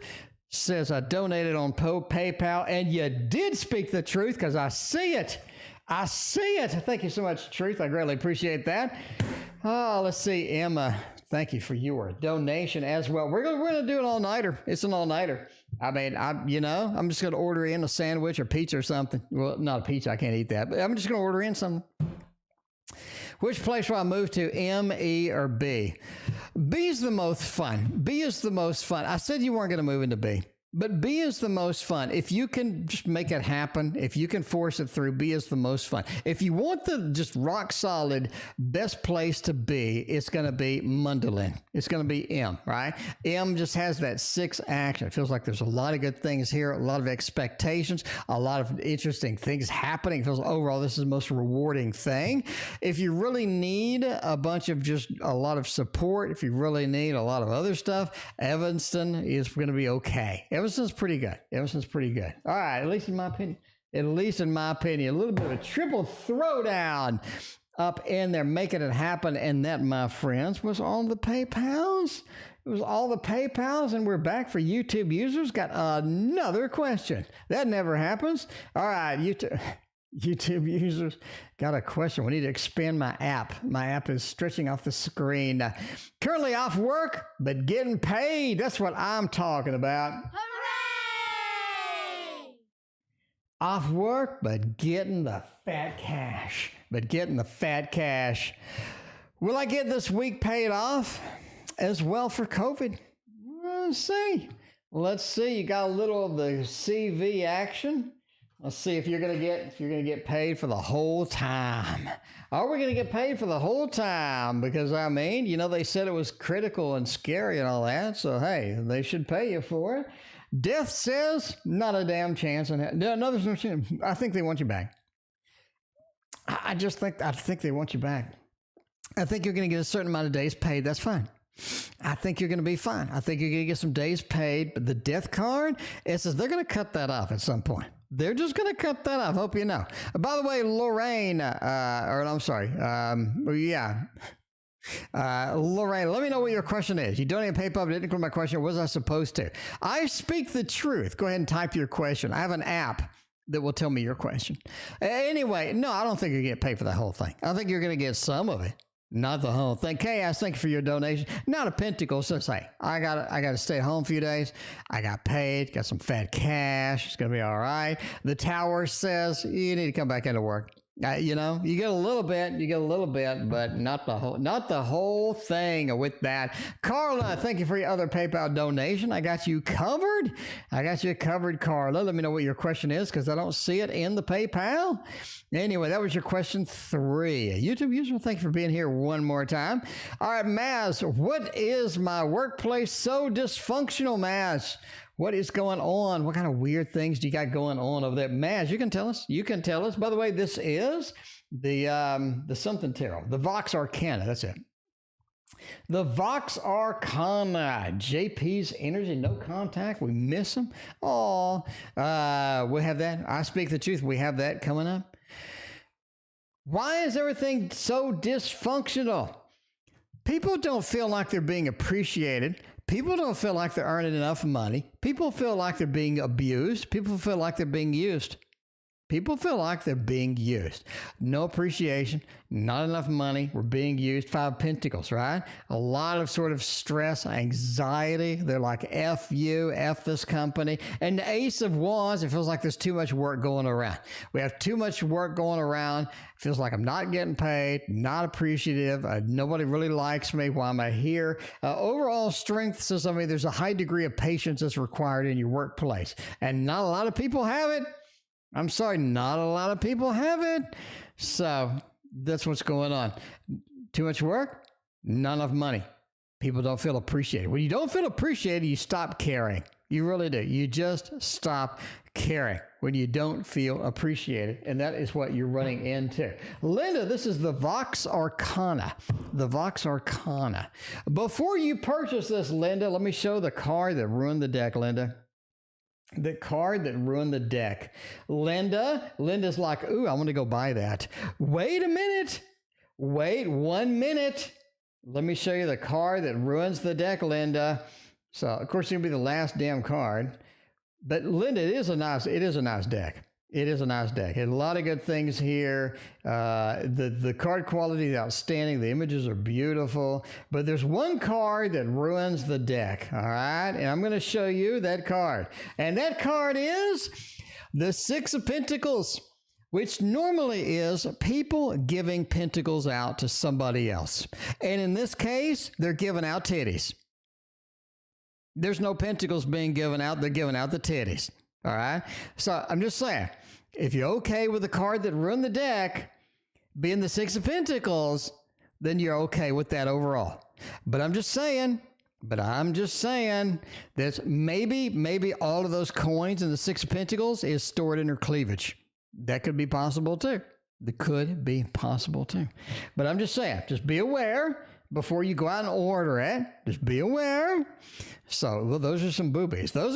says I donated on PayPal, and you did speak the truth because I see it. I see it. Thank you so much, Truth. I greatly appreciate that. Oh, let's see, Emma. Thank you for your donation as well. We're gonna do an all-nighter. It's an all-nighter. I mean, I'm just gonna order in a sandwich or pizza or something. Well, not a pizza. I can't eat that. But I'm just gonna order in something. Which place will I move to, M, E, or B? B is the most fun. B is the most fun. I said you weren't going to move into B. But B is the most fun. If you can just make it happen, if you can force it through, B is the most fun. If you want the just rock solid best place to be, it's going to be Mundalin. It's going to be M, right? M just has that 6 action. It feels like there's a lot of good things here, a lot of expectations, a lot of interesting things happening. It feels overall this is the most rewarding thing. If you really need a bunch of just a lot of support, if you really need a lot of other stuff, Evanston is going to be okay. Evanston's pretty good. All right, at least in my opinion. A little bit of a triple throwdown up in there, making it happen. And that, my friends, was all the PayPals. It was all the PayPals, and we're back for YouTube users. Got another question. That never happens. All right, YouTube users got a question. We need to expand my app. My app is stretching off the screen. Currently off work, but getting paid. That's what I'm talking about. Hooray! Off work, but getting the fat cash. Will I get this week paid off as well for COVID? Let's see. You got a little of the CV action. Let's see if you're gonna get paid for the whole time. Are we gonna get paid for the whole time? Because I mean, you know, they said it was critical and scary and all that. So hey, they should pay you for it. Death says not a damn chance. No, there's no chance. I think they want you back. I think they want you back. I think you're gonna get a certain amount of days paid. That's fine. I think you're going to be fine. I think you're going to get some days paid. But the death card, it says they're going to cut that off at some point. They're just going to cut that off. Hope you know. By the way, Lorraine, Lorraine, let me know what your question is. You donated PayPal, didn't include my question. Was I supposed to? I speak the truth. Go ahead and type your question. I have an app that will tell me your question. Anyway, no, I don't think you're going to get paid for the whole thing. I think you're going to get some of it, not the whole thing. Chaos, thank you for your donation. Not a Pentacles. Says, hey, I got to stay at home a few days. I got paid, got some fat cash. It's going to be all right. The Tower says you need to come back into work. You know, you get a little bit, but not the whole thing with that. Carla, thank you for your other PayPal donation. I got you covered. Carla. Let me know what your question is because I don't see it in the PayPal. Anyway, that was your question 3. YouTube user, thank you for being here one more time. All right, Maz, what is my workplace so dysfunctional, Maz? What is going on? What kind of weird things do you got going on over there? Maz, you can tell us. By the way, this is the something tarot, the Vox Arcana. That's it. The Vox Arcana, JP's energy, no contact. We miss him. Oh, we have that. I speak the truth. We have that coming up. Why is everything so dysfunctional? People don't feel like they're being appreciated. People don't feel like they're earning enough money. People feel like they're being abused. People feel like they're being used. People feel like they're being used. No appreciation, not enough money. We're being used. 5 Pentacles, right? A lot of sort of stress, anxiety. They're like, F you, F this company. And the Ace of Wands, it feels like there's too much work going around. We have too much work going around. It feels like I'm not getting paid, not appreciative. Nobody really likes me. Why am I here? Overall strength says, I mean, there's a high degree of patience that's required in your workplace. And not a lot of people have it. I'm sorry, not a lot of people have it. So that's what's going on. Too much work, not enough money. People don't feel appreciated. When you don't feel appreciated, you stop caring. You really do. You just stop caring when you don't feel appreciated. And that is what you're running into. Linda, this is the Vox Arcana. The Vox Arcana. Before you purchase this, Linda, let me show the card that ruined the deck, Linda. The card that ruined the deck. Linda's like, ooh, I want to go buy that. Wait a minute. Wait 1 minute. Let me show you the card that ruins the deck, Linda. So, of course, it's going to be the last damn card. But, Linda, it is a nice deck. It is a nice deck. A lot of good things here. The card quality is outstanding. The images are beautiful. But there's one card that ruins the deck, all right? And I'm going to show you that card. And that card is the 6 of Pentacles, which normally is people giving pentacles out to somebody else. And in this case, they're giving out titties. There's no pentacles being given out. They're giving out the titties. All right. So I'm just saying, if you're okay with the card that ruined the deck being the 6 of Pentacles, then you're okay with that overall. But I'm just saying that maybe all of those coins in the 6 of Pentacles is stored in her cleavage. That could be possible too. That could be possible too. But I'm just saying, just be aware before you go out and order it. Just be aware. So, well, those are some boobies. Those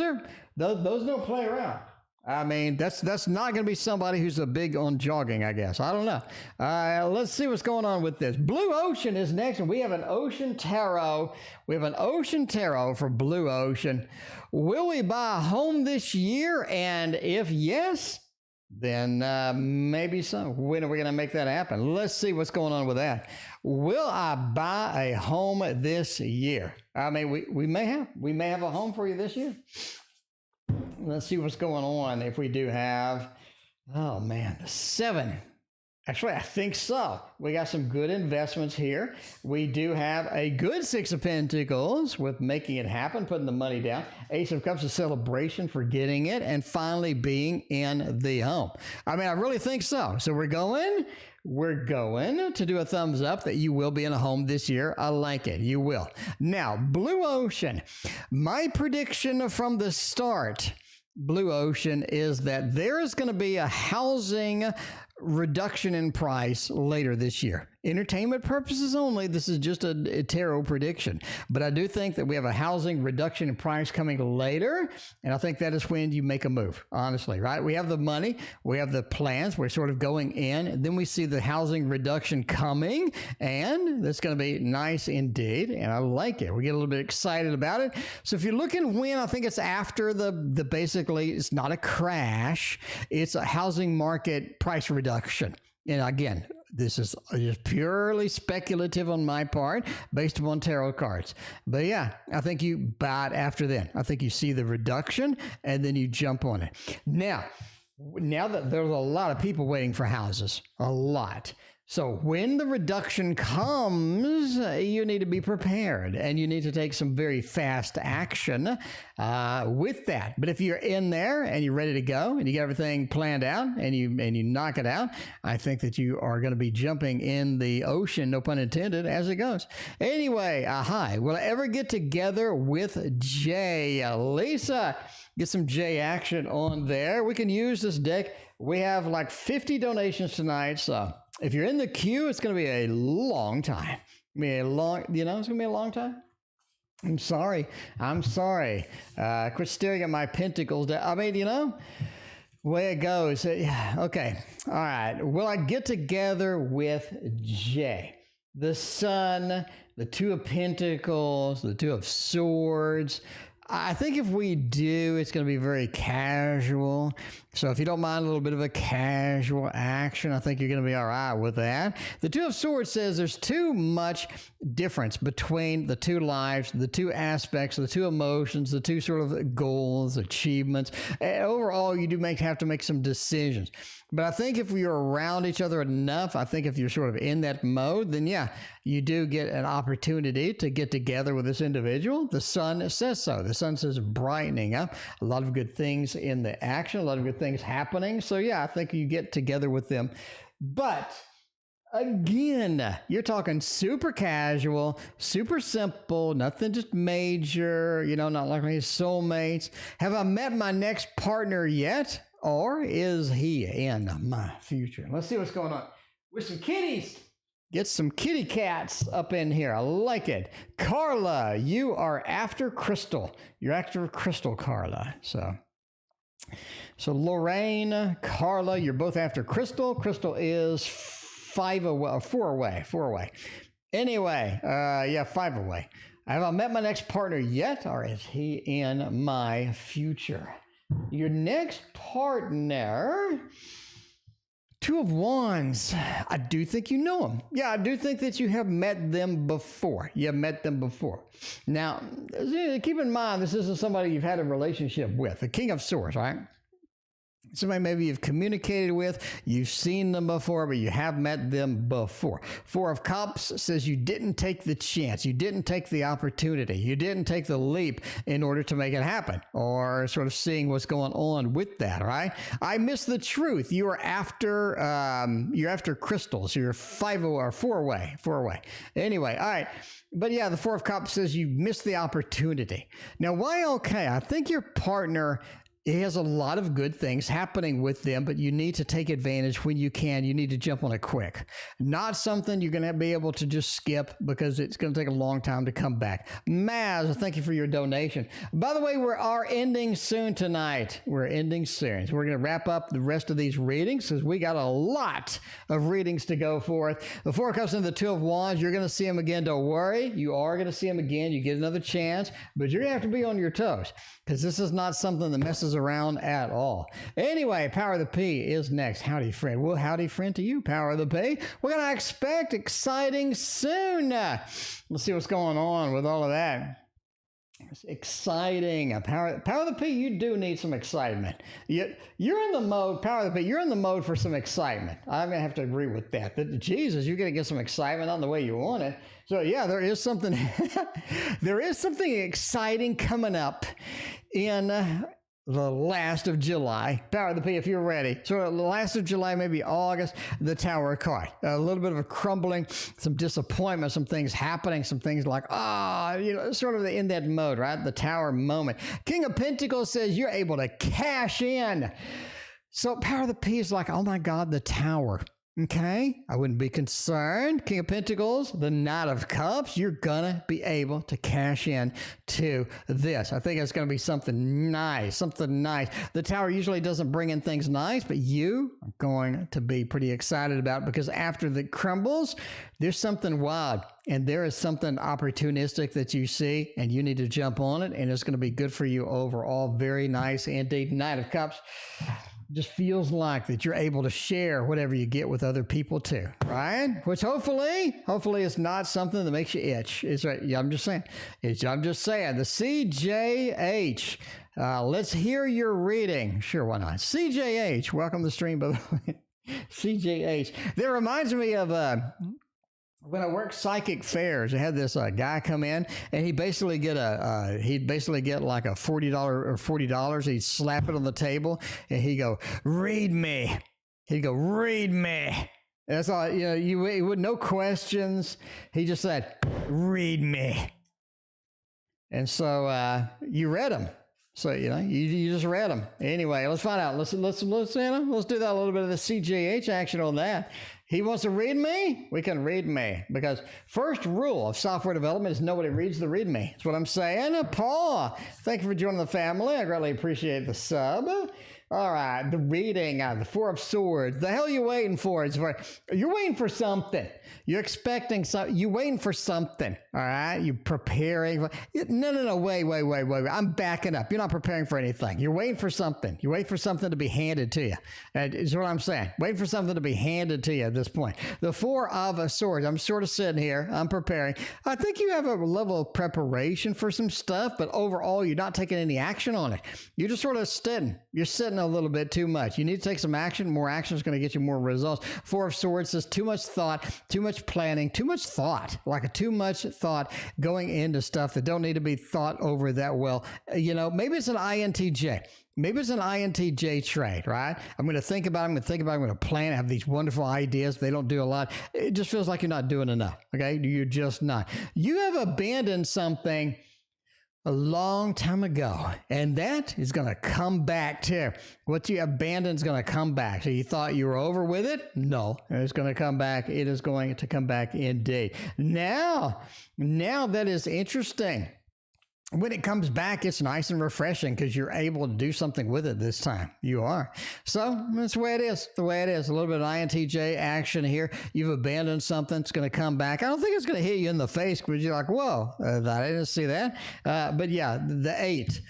don't play around. I mean, that's not going to be somebody who's a big on jogging, I guess. I don't know. Let's see what's going on with this. Blue Ocean is next, and we have an Ocean Tarot. We have an Ocean Tarot for Blue Ocean. Will we buy a home this year? And if yes, then maybe so. When are we going to make that happen? Let's see what's going on with that. Will I buy a home this year? I mean, we may have a home for you this year. Let's see what's going on if we do have, oh man, the 7. Actually, I think so. We got some good investments here. We do have a good 6 of Pentacles with making it happen, putting the money down. Ace of Cups, a celebration for getting it and finally being in the home. I mean, I really think so. So we're going to do a thumbs up that you will be in a home this year. I like it. You will. Now, Blue Ocean, my prediction from the start, Blue Ocean, is that there is going to be a housing reduction in price later this year. Entertainment purposes only. This is just a tarot prediction. But I do think that we have a housing reduction in price coming later. And I think that is when you make a move, honestly, right? We have the money. We have the plans. We're sort of going in. And then we see the housing reduction coming. And that's going to be nice indeed. And I like it. We get a little bit excited about it. So if you're looking when, I think it's after the basically, it's not a crash. It's a housing market price reduction. And again, this is just purely speculative on my part based upon tarot cards. But yeah, I think you buy it after then. I think you see the reduction and then you jump on it. Now that there's a lot of people waiting for houses, a lot. So when the reduction comes, you need to be prepared and you need to take some very fast action with that. But if you're in there and you're ready to go and you get everything planned out and you knock it out, I think that you are going to be jumping in the ocean, no pun intended, as it goes. Anyway, hi. Will I ever get together with Jay? Lisa, get some Jay action on there. We can use this deck. We have like 50 donations tonight, so if you're in the queue, it's going to be a long time. It's going to be a long time. I'm sorry. Quit staring at my pentacles. I mean, way it goes. Okay. All right. Will I get together with Jay? The Sun, the Two of Pentacles, the Two of Swords. I think if we do, it's going to be very casual. So if you don't mind a little bit of a casual action, I think you're going to be all right with that. The Two of Swords says there's too much difference between the two lives, the two aspects, the two emotions, the two sort of goals, achievements. And overall, you do have to make some decisions. But I think if you're around each other enough, I think if you're sort of in that mode, then yeah, you do get an opportunity to get together with this individual. The Sun says so. The Sun says brightening up, a lot of good things in the action, a lot of good things happening. So yeah, I think you get together with them. But again, you're talking super casual, super simple, nothing just major, not like my soulmates. Have I met my next partner yet? Or is he in my future? Let's see what's going on with some kitties. Get some kitty cats up in here. I like it. Carla, you are after Crystal. You're after Crystal, Carla. So Lorraine, Carla, you're both after Crystal. Crystal is 4 away. Anyway, 5 away. Have I met my next partner yet? Or is he in my future? Your next partner, Two of Wands. I do think you know them. Yeah, I do think that you have met them before. You have met them before. Now, keep in mind, this isn't somebody you've had a relationship with. The King of Swords, right? Somebody maybe you've communicated with, you've seen them before, but you have met them before. 4 of Cups says you didn't take the chance. You didn't take the opportunity. You didn't take the leap in order to make it happen, or sort of seeing what's going on with that, right? I miss the truth. You are after, crystals. You're 4 away. Anyway, all right. But yeah, the 4 of Cups says you missed the opportunity. Now, why okay? I think your partner, it has a lot of good things happening with them, but you need to take advantage when you can. You need to jump on it quick. Not something you're going to be able to just skip because it's going to take a long time to come back. Maz, thank you for your donation. By the way, we are ending soon tonight. We're ending soon. So we're going to wrap up the rest of these readings because we got a lot of readings to go forth. The 4 of Cups and the 2 of Wands, you're going to see them again. Don't worry. You are going to see them again. You get another chance, but you're going to have to be on your toes because this is not something that messes around at all. Anyway, Power of the P is next. Howdy, friend. Well, howdy, friend, to you, Power of the P. We're going to expect exciting soon. Let's see what's going on with all of that. It's exciting. Power of the P, you do need some excitement. You're in the mode, Power of the P, you're in the mode for some excitement. I'm going to have to agree with that. Jesus, you're going to get some excitement on the way you want it. So yeah, there is something, there is something exciting coming up in the last of July. Power of the P, if you're ready. So the last of July, maybe August, the Tower card. A little bit of a crumbling, some disappointment, some things happening, some things like, sort of in that mode, right? The Tower moment. King of Pentacles says you're able to cash in So power of the P is like, oh my God, the Tower. Okay, I wouldn't be concerned. King of Pentacles, the Knight of Cups, you're gonna be able to cash in to this. I think it's gonna be something nice, something nice. The Tower usually doesn't bring in things nice, but you are going to be pretty excited about it because after the crumbles, there's something wild and there is something opportunistic that you see and you need to jump on it and it's gonna be good for you overall. Very nice indeed. Knight of Cups. Just feels like that you're able to share whatever you get with other people too, right? Which hopefully is not something that makes you itch. It's right. Yeah, I'm just saying. I'm just saying. The CJH. Let's hear your reading. Sure, why not? CJH. Welcome to the stream, by the way. CJH. That reminds me of when I worked psychic fairs, I had this guy come in, and he'd basically get like a $40. He'd slap it on the table, and he'd go, "Read me." He'd go, "Read me." That's all. You know, you would no questions. He just said, "Read me," and so you read him. So you just read them. Anyway, let's find out. Let's do that a little bit of the CJH action on that. He wants to read me? We can read me. Because first rule of software development is nobody reads the read me. That's what I'm saying. Paul, thank you for joining the family. I greatly appreciate the sub. All right, the reading, the Four of Swords. The hell you waiting for? You're waiting for something. You're expecting something. You're waiting for something. All right, you're preparing. No. Wait. I'm backing up. You're not preparing for anything. You're waiting for something. You wait for something to be handed to you. Is what I'm saying. Waiting for something to be handed to you at this point. The Four of Swords. I'm sort of sitting here. I'm preparing. I think you have a level of preparation for some stuff, but overall, you're not taking any action on it. You're just sort of sitting. You're sitting a little bit too much. You need to take some action. More action is going to get you more results. Four of Swords says too much thought, too much planning, too much thought, like too much thought going into stuff that don't need to be thought over that well. Maybe it's an INTJ. Maybe it's an INTJ trait, right? I'm going to think about it. I'm going to plan. I have these wonderful ideas. They don't do a lot. It just feels like you're not doing enough. Okay. You're just not. You have abandoned something a long time ago, and that is going to come back too. What you abandoned is going to come back. So you thought you were over with it? No, it's going to come back. It is going to come back indeed. Now that is interesting. When it comes back, it's nice and refreshing because you're able to do something with it this time. You are. So that's the way it is. A little bit of INTJ action here. You've abandoned something. It's going to come back. I don't think it's going to hit you in the face because you're like, whoa, I didn't see that. But yeah, the 8.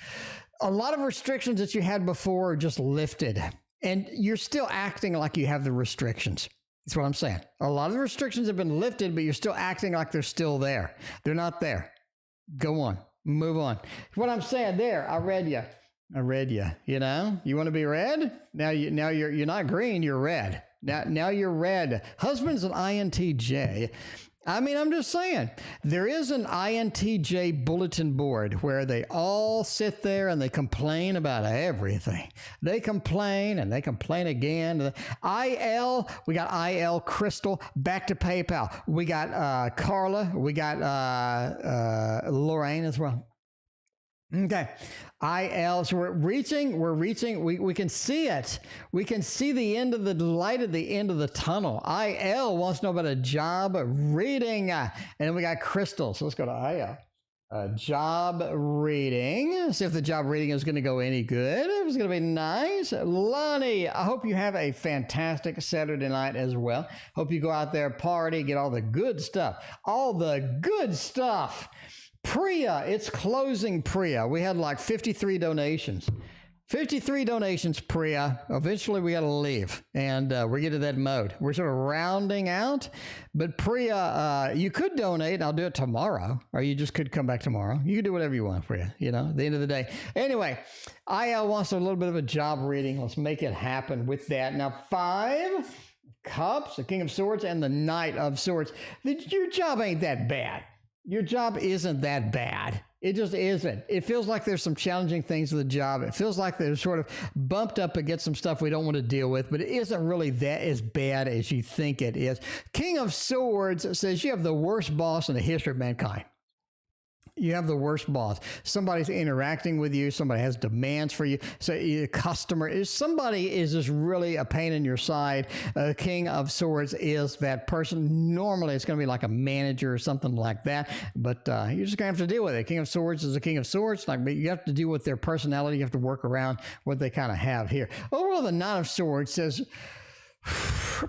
A lot of restrictions that you had before are just lifted. And you're still acting like you have the restrictions. That's what I'm saying. A lot of the restrictions have been lifted, but you're still acting like they're still there. They're not there. Go on. Move on. What I'm saying there, I read you. You want to be read? Now you're not green, you're red. Now you're red. Husband's an INTJ. I mean, I'm just saying, there is an INTJ bulletin board where they all sit there and they complain about everything. They complain and they complain again. IL, we got IL Crystal, back to PayPal. We got Carla, we got Lorraine as well. Okay, IL, so we're reaching, we can see it. We can see the end of the light at the end of the tunnel. IL wants to know about a job reading. And then we got Crystal, so let's go to IL. Job reading. See if the job reading is going to go any good. If it's going to be nice. Lonnie, I hope you have a fantastic Saturday night as well. Hope you go out there, party, get all the good stuff. Priya, it's closing, Priya. We had like 53 donations. 53 donations, Priya. Eventually, we got to leave, and we're getting to that mode. We're sort of rounding out, but Priya, you could donate. I'll do it tomorrow, or you just could come back tomorrow. You can do whatever you want, Priya, at the end of the day. Anyway, IL wants a little bit of a job reading. Let's make it happen with that. Now, 5 Cups, the King of Swords, and the Knight of Swords. Your job ain't that bad. Your job isn't that bad. It just isn't. It feels like there's some challenging things with the job. It feels like they're sort of bumped up against some stuff we don't want to deal with, but it isn't really that as bad as you think it is. King of Swords says you have the worst boss in the history of mankind. You have the worst boss. Somebody's interacting with you. Somebody has demands for you. So a customer is somebody is just really a pain in your side. King of Swords is that person. Normally, it's going to be like a manager or something like that. But you're just going to have to deal with it. King of Swords is a King of Swords. Like, but you have to deal with their personality. You have to work around what they kind of have here. Overall, the Knight of Swords says,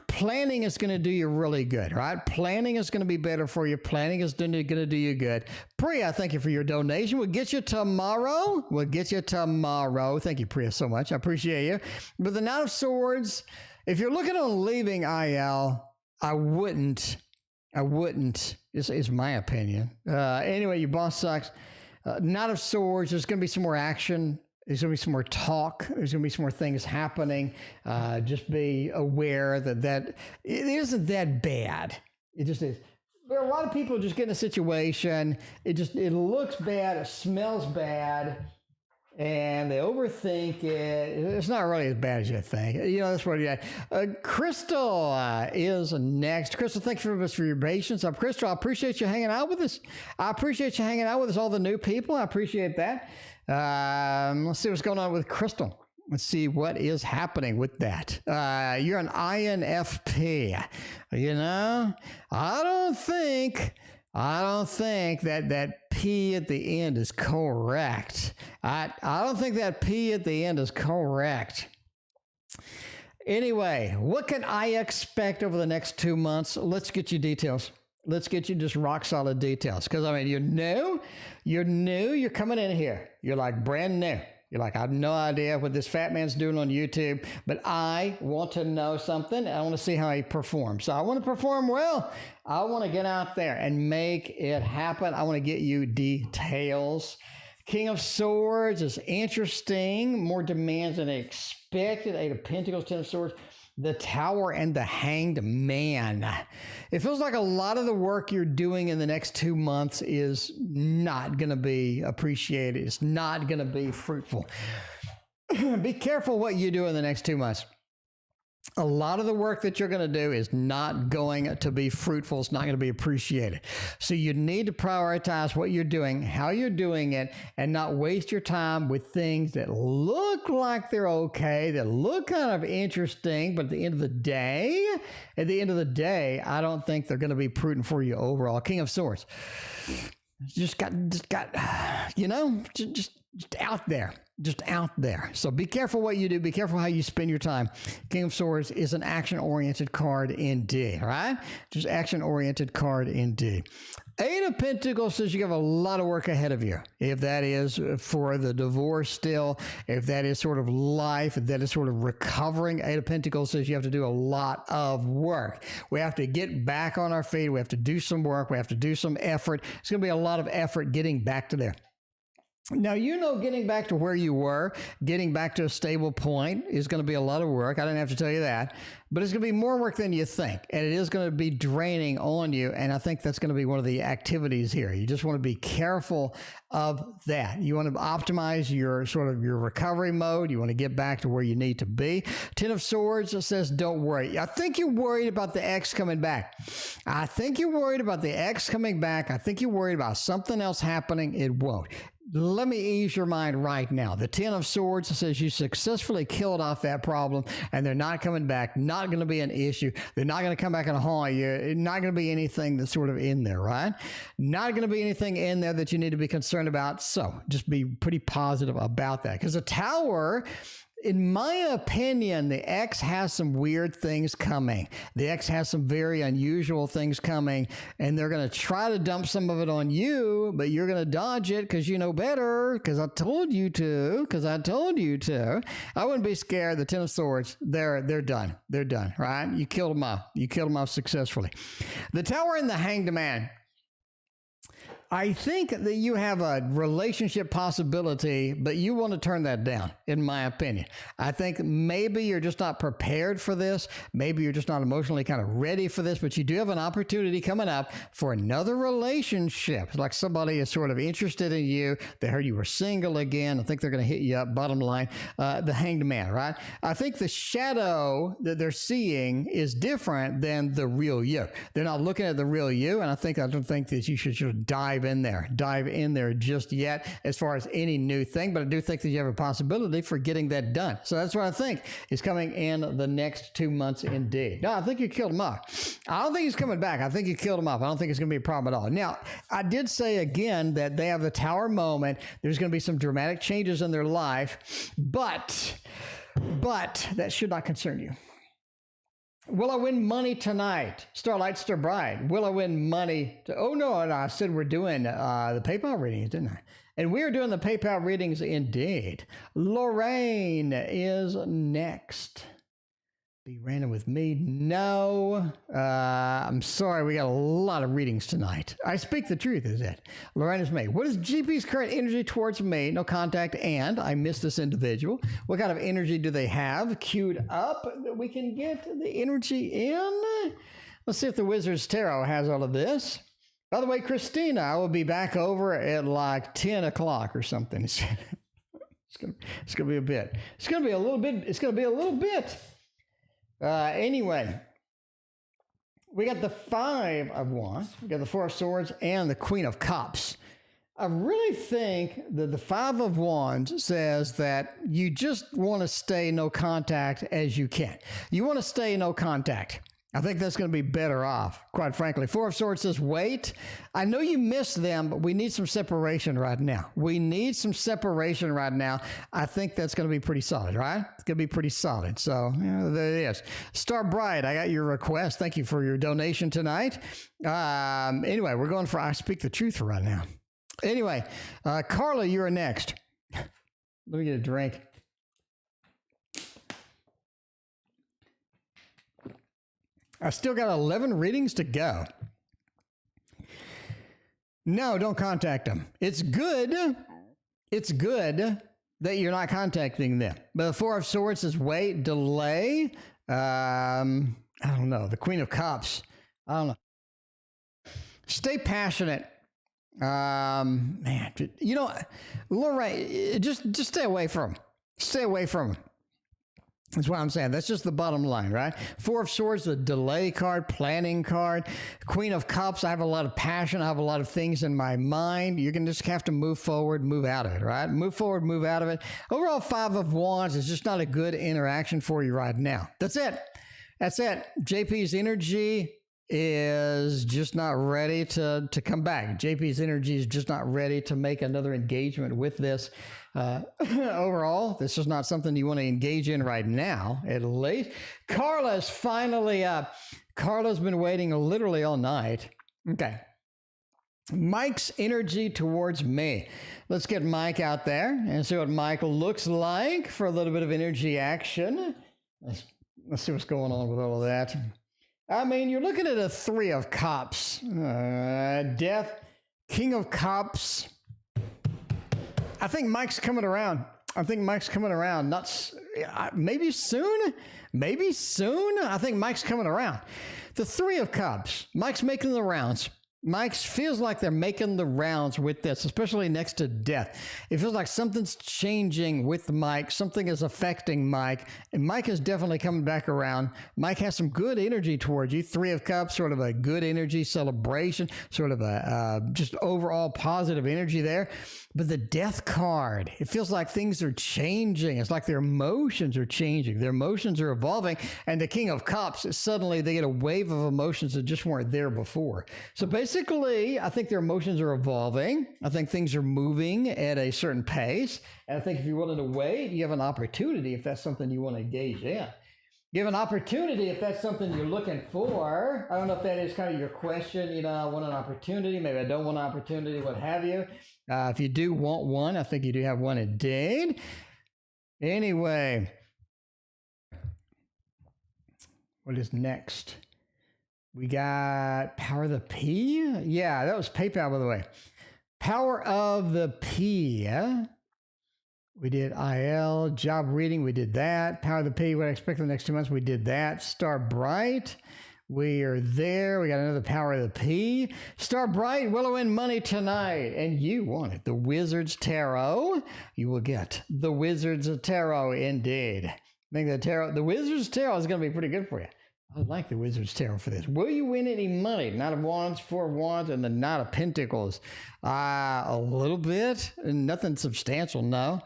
planning is going to do you really good, right? Planning is going to be better for you. Planning is going to do you good. Priya, thank you for your donation. We'll get you tomorrow. Thank you, Priya, so much. I appreciate you. But the Knight of Swords, if you're looking on leaving IL, I wouldn't. This is my opinion. Anyway, your boss sucks. Knight of Swords, there's going to be some more action. There's going to be some more talk. There's going to be some more things happening. Just be aware that it isn't that bad. It just is. There are a lot of people just get in a situation. It looks bad. It smells bad. And they overthink it. It's not really as bad as you think. You know, that's what you Crystal is next. Crystal, thank you very much for your patience. Crystal, I appreciate you hanging out with us. All the new people. I appreciate that. Let's see what's going on with Crystal. Let's see what is happening with that. You're an INFP. You know, I don't think that P at the end is correct. I don't think that P at the end is correct. Anyway, what can I expect over the next 2 months? Let's get you details. Let's get you just rock solid details. Because, I mean, you're new, you're coming in here. You're like brand new. You're like, I have no idea what this fat man's doing on YouTube, but I want to know something. I want to see how he performs. So I want to perform well. I want to get out there and make it happen. I want to get you details. King of Swords is interesting. More demands than expected. 8 of Pentacles, 10 of Swords. The Tower and the Hanged Man. It feels like a lot of the work you're doing in the next 2 months is not going to be appreciated. It's not going to be fruitful. Be careful what you do in the next 2 months. A lot of the work that you're going to do is not going to be fruitful. It's not going to be appreciated. So you need to prioritize what you're doing, how you're doing it, and not waste your time with things that look like they're okay, that look kind of interesting, but at the end of the day, I don't think they're going to be prudent for you overall. King of Swords. Just got, you know, just out there. Just out there. So be careful what you do. Be careful how you spend your time. King of Swords is an action-oriented card indeed, all right? Just action-oriented card indeed. 8 of Pentacles says you have a lot of work ahead of you. If that is for the divorce still, if that is sort of life, if that is sort of recovering, 8 of Pentacles says you have to do a lot of work. We have to get back on our feet. We have to do some work. We have to do some effort. It's going to be a lot of effort getting back to there. Now, you know, getting back to where you were, getting back to a stable point is going to be a lot of work. I didn't have to tell you that, but it's going to be more work than you think, and it is going to be draining on you, and I think that's going to be one of the activities here. You just want to be careful of that. You want to optimize your sort of your recovery mode. You want to get back to where you need to be. 10 of Swords says, don't worry. I think you're worried about the ex coming back. I think you're worried about something else happening. It won't. Let me ease your mind right now. The 10 of Swords says you successfully killed off that problem, and they're not coming back, not going to be an issue. They're not going to come back and haunt you. It's not going to be anything that's sort of in there, right? Not going to be anything in there that you need to be concerned about. So just be pretty positive about that. Because the Tower, in my opinion, the ex has some weird things coming. The ex has some very unusual things coming, and they're going to try to dump some of it on you, but you're going to dodge it because you know better, because I told you to, I wouldn't be scared. The 10 of Swords, they're done. They're done, right? You killed them off. You killed them off successfully. The Tower and the Hanged Man. I think that you have a relationship possibility, but you want to turn that down, in my opinion. I think maybe you're just not prepared for this. Maybe you're just not emotionally kind of ready for this, but you do have an opportunity coming up for another relationship. Like somebody is sort of interested in you. They heard you were single again. I think they're going to hit you up, bottom line. The Hanged Man, right? I think the shadow that they're seeing is different than the real you. They're not looking at the real you, and I don't think that you should dive dive in there just yet as far as any new thing, but I do think that you have a possibility for getting that done. So that's what I think is coming in the next 2 months indeed. No, I think you killed him off. I don't think he's coming back. I think you killed him off. I don't think it's going to be a problem at all. Now, I did say again that they have the Tower moment. There's going to be some dramatic changes in their life, but that should not concern you. Will I win money tonight? Starlight, Starbright. Will I win money? Oh, no, I said we're doing the PayPal readings, didn't I? And we're doing the PayPal readings indeed. Lorraine is next. Be random with me? No. I'm sorry, we got a lot of readings tonight. I speak the truth, is it? Lorraine is me. What is GP's current energy towards me? No contact, and I miss this individual. What kind of energy do they have queued up that we can get the energy in? Let's see if the Wizard's Tarot has all of this. By the way, Christina, I will be back over at like 10 o'clock or something. It's gonna be a bit. It's gonna be a little bit. Anyway, we got the Five of Wands, we got the Four of Swords, and the Queen of Cups. I really think that the Five of Wands says that you just want to stay no contact as you can. You want to stay no contact. I think that's going to be better off, quite frankly. Four of Swords says, wait. I know you miss them, but we need some separation right now. We need some separation right now. I think that's going to be pretty solid, right? It's going to be pretty solid. So, yeah, there it is. Star Bright, I got your request. Thank you for your donation tonight. Anyway, we're going for I Speak the Truth right now. Anyway, Carla, you're next. Let me get a drink. I still got 11 readings to go. No, don't contact them. It's good that you're not contacting them. But the Four of Swords says, wait, delay. I don't know. The Queen of Cups. I don't know. Stay passionate. Man, you know, Lorraine, just stay away from them. Stay away from them. That's what I'm saying. That's just the bottom line, right? Four of Swords, the delay card, planning card. Queen of Cups, I have a lot of passion. I have a lot of things in my mind. You're going to just have to move forward, move out of it, right? Move forward, move out of it. Overall, Five of Wands is just not a good interaction for you right now. That's it. That's it. JP's energy is just not ready to come back. JP's energy is just not ready to make another engagement with this. Overall, this is not something you want to engage in right now, at least. Carla's finally up. Carla's been waiting literally all night. Okay. Mike's energy towards me. Let's get Mike out there and see what Mike looks like for a little bit of energy action. Let's see what's going on with all of that. I mean, you're looking at a Three of Cups. Death, King of Cups. I think Mike's coming around. Maybe soon. I think Mike's coming around. The Three of Cups. Mike's making the rounds. Mike feels like they're making the rounds with this, especially next to death. It feels like something's changing with Mike. Something is affecting Mike. And Mike is definitely coming back around. Mike has some good energy towards you. Three of Cups, sort of a good energy celebration, sort of a just overall positive energy there. But the Death card, it feels like things are changing. It's like their emotions are changing. Their emotions are evolving. And the King of Cups, suddenly they get a wave of emotions that just weren't there before. So basically, I think their emotions are evolving. I think things are moving at a certain pace. And I think if you're willing to wait, you have an opportunity if that's something you want to engage in. You have an opportunity if that's something you're looking for. I don't know if that is kind of your question. You know, I want an opportunity. Maybe I don't want an opportunity, what have you. If you do want one, I think you do have one indeed. Anyway, what is next? We got Power of the P. Yeah, that was PayPal, by the way. Power of the P. We did IL, job reading, we did that. Power of the P, what I expect in the next 2 months, we did that. Star Bright, we are there. We got another Power of the P. Star Bright, will win money tonight. And you want it. The Wizard's Tarot. You will get the Wizard's Tarot indeed. I think the Wizard's Tarot is going to be pretty good for you. I like the Wizard's Tarot for this. Will you win any money? Knight of Wands, Four of Wands, and the Knight of Pentacles. A little bit. Nothing substantial, no.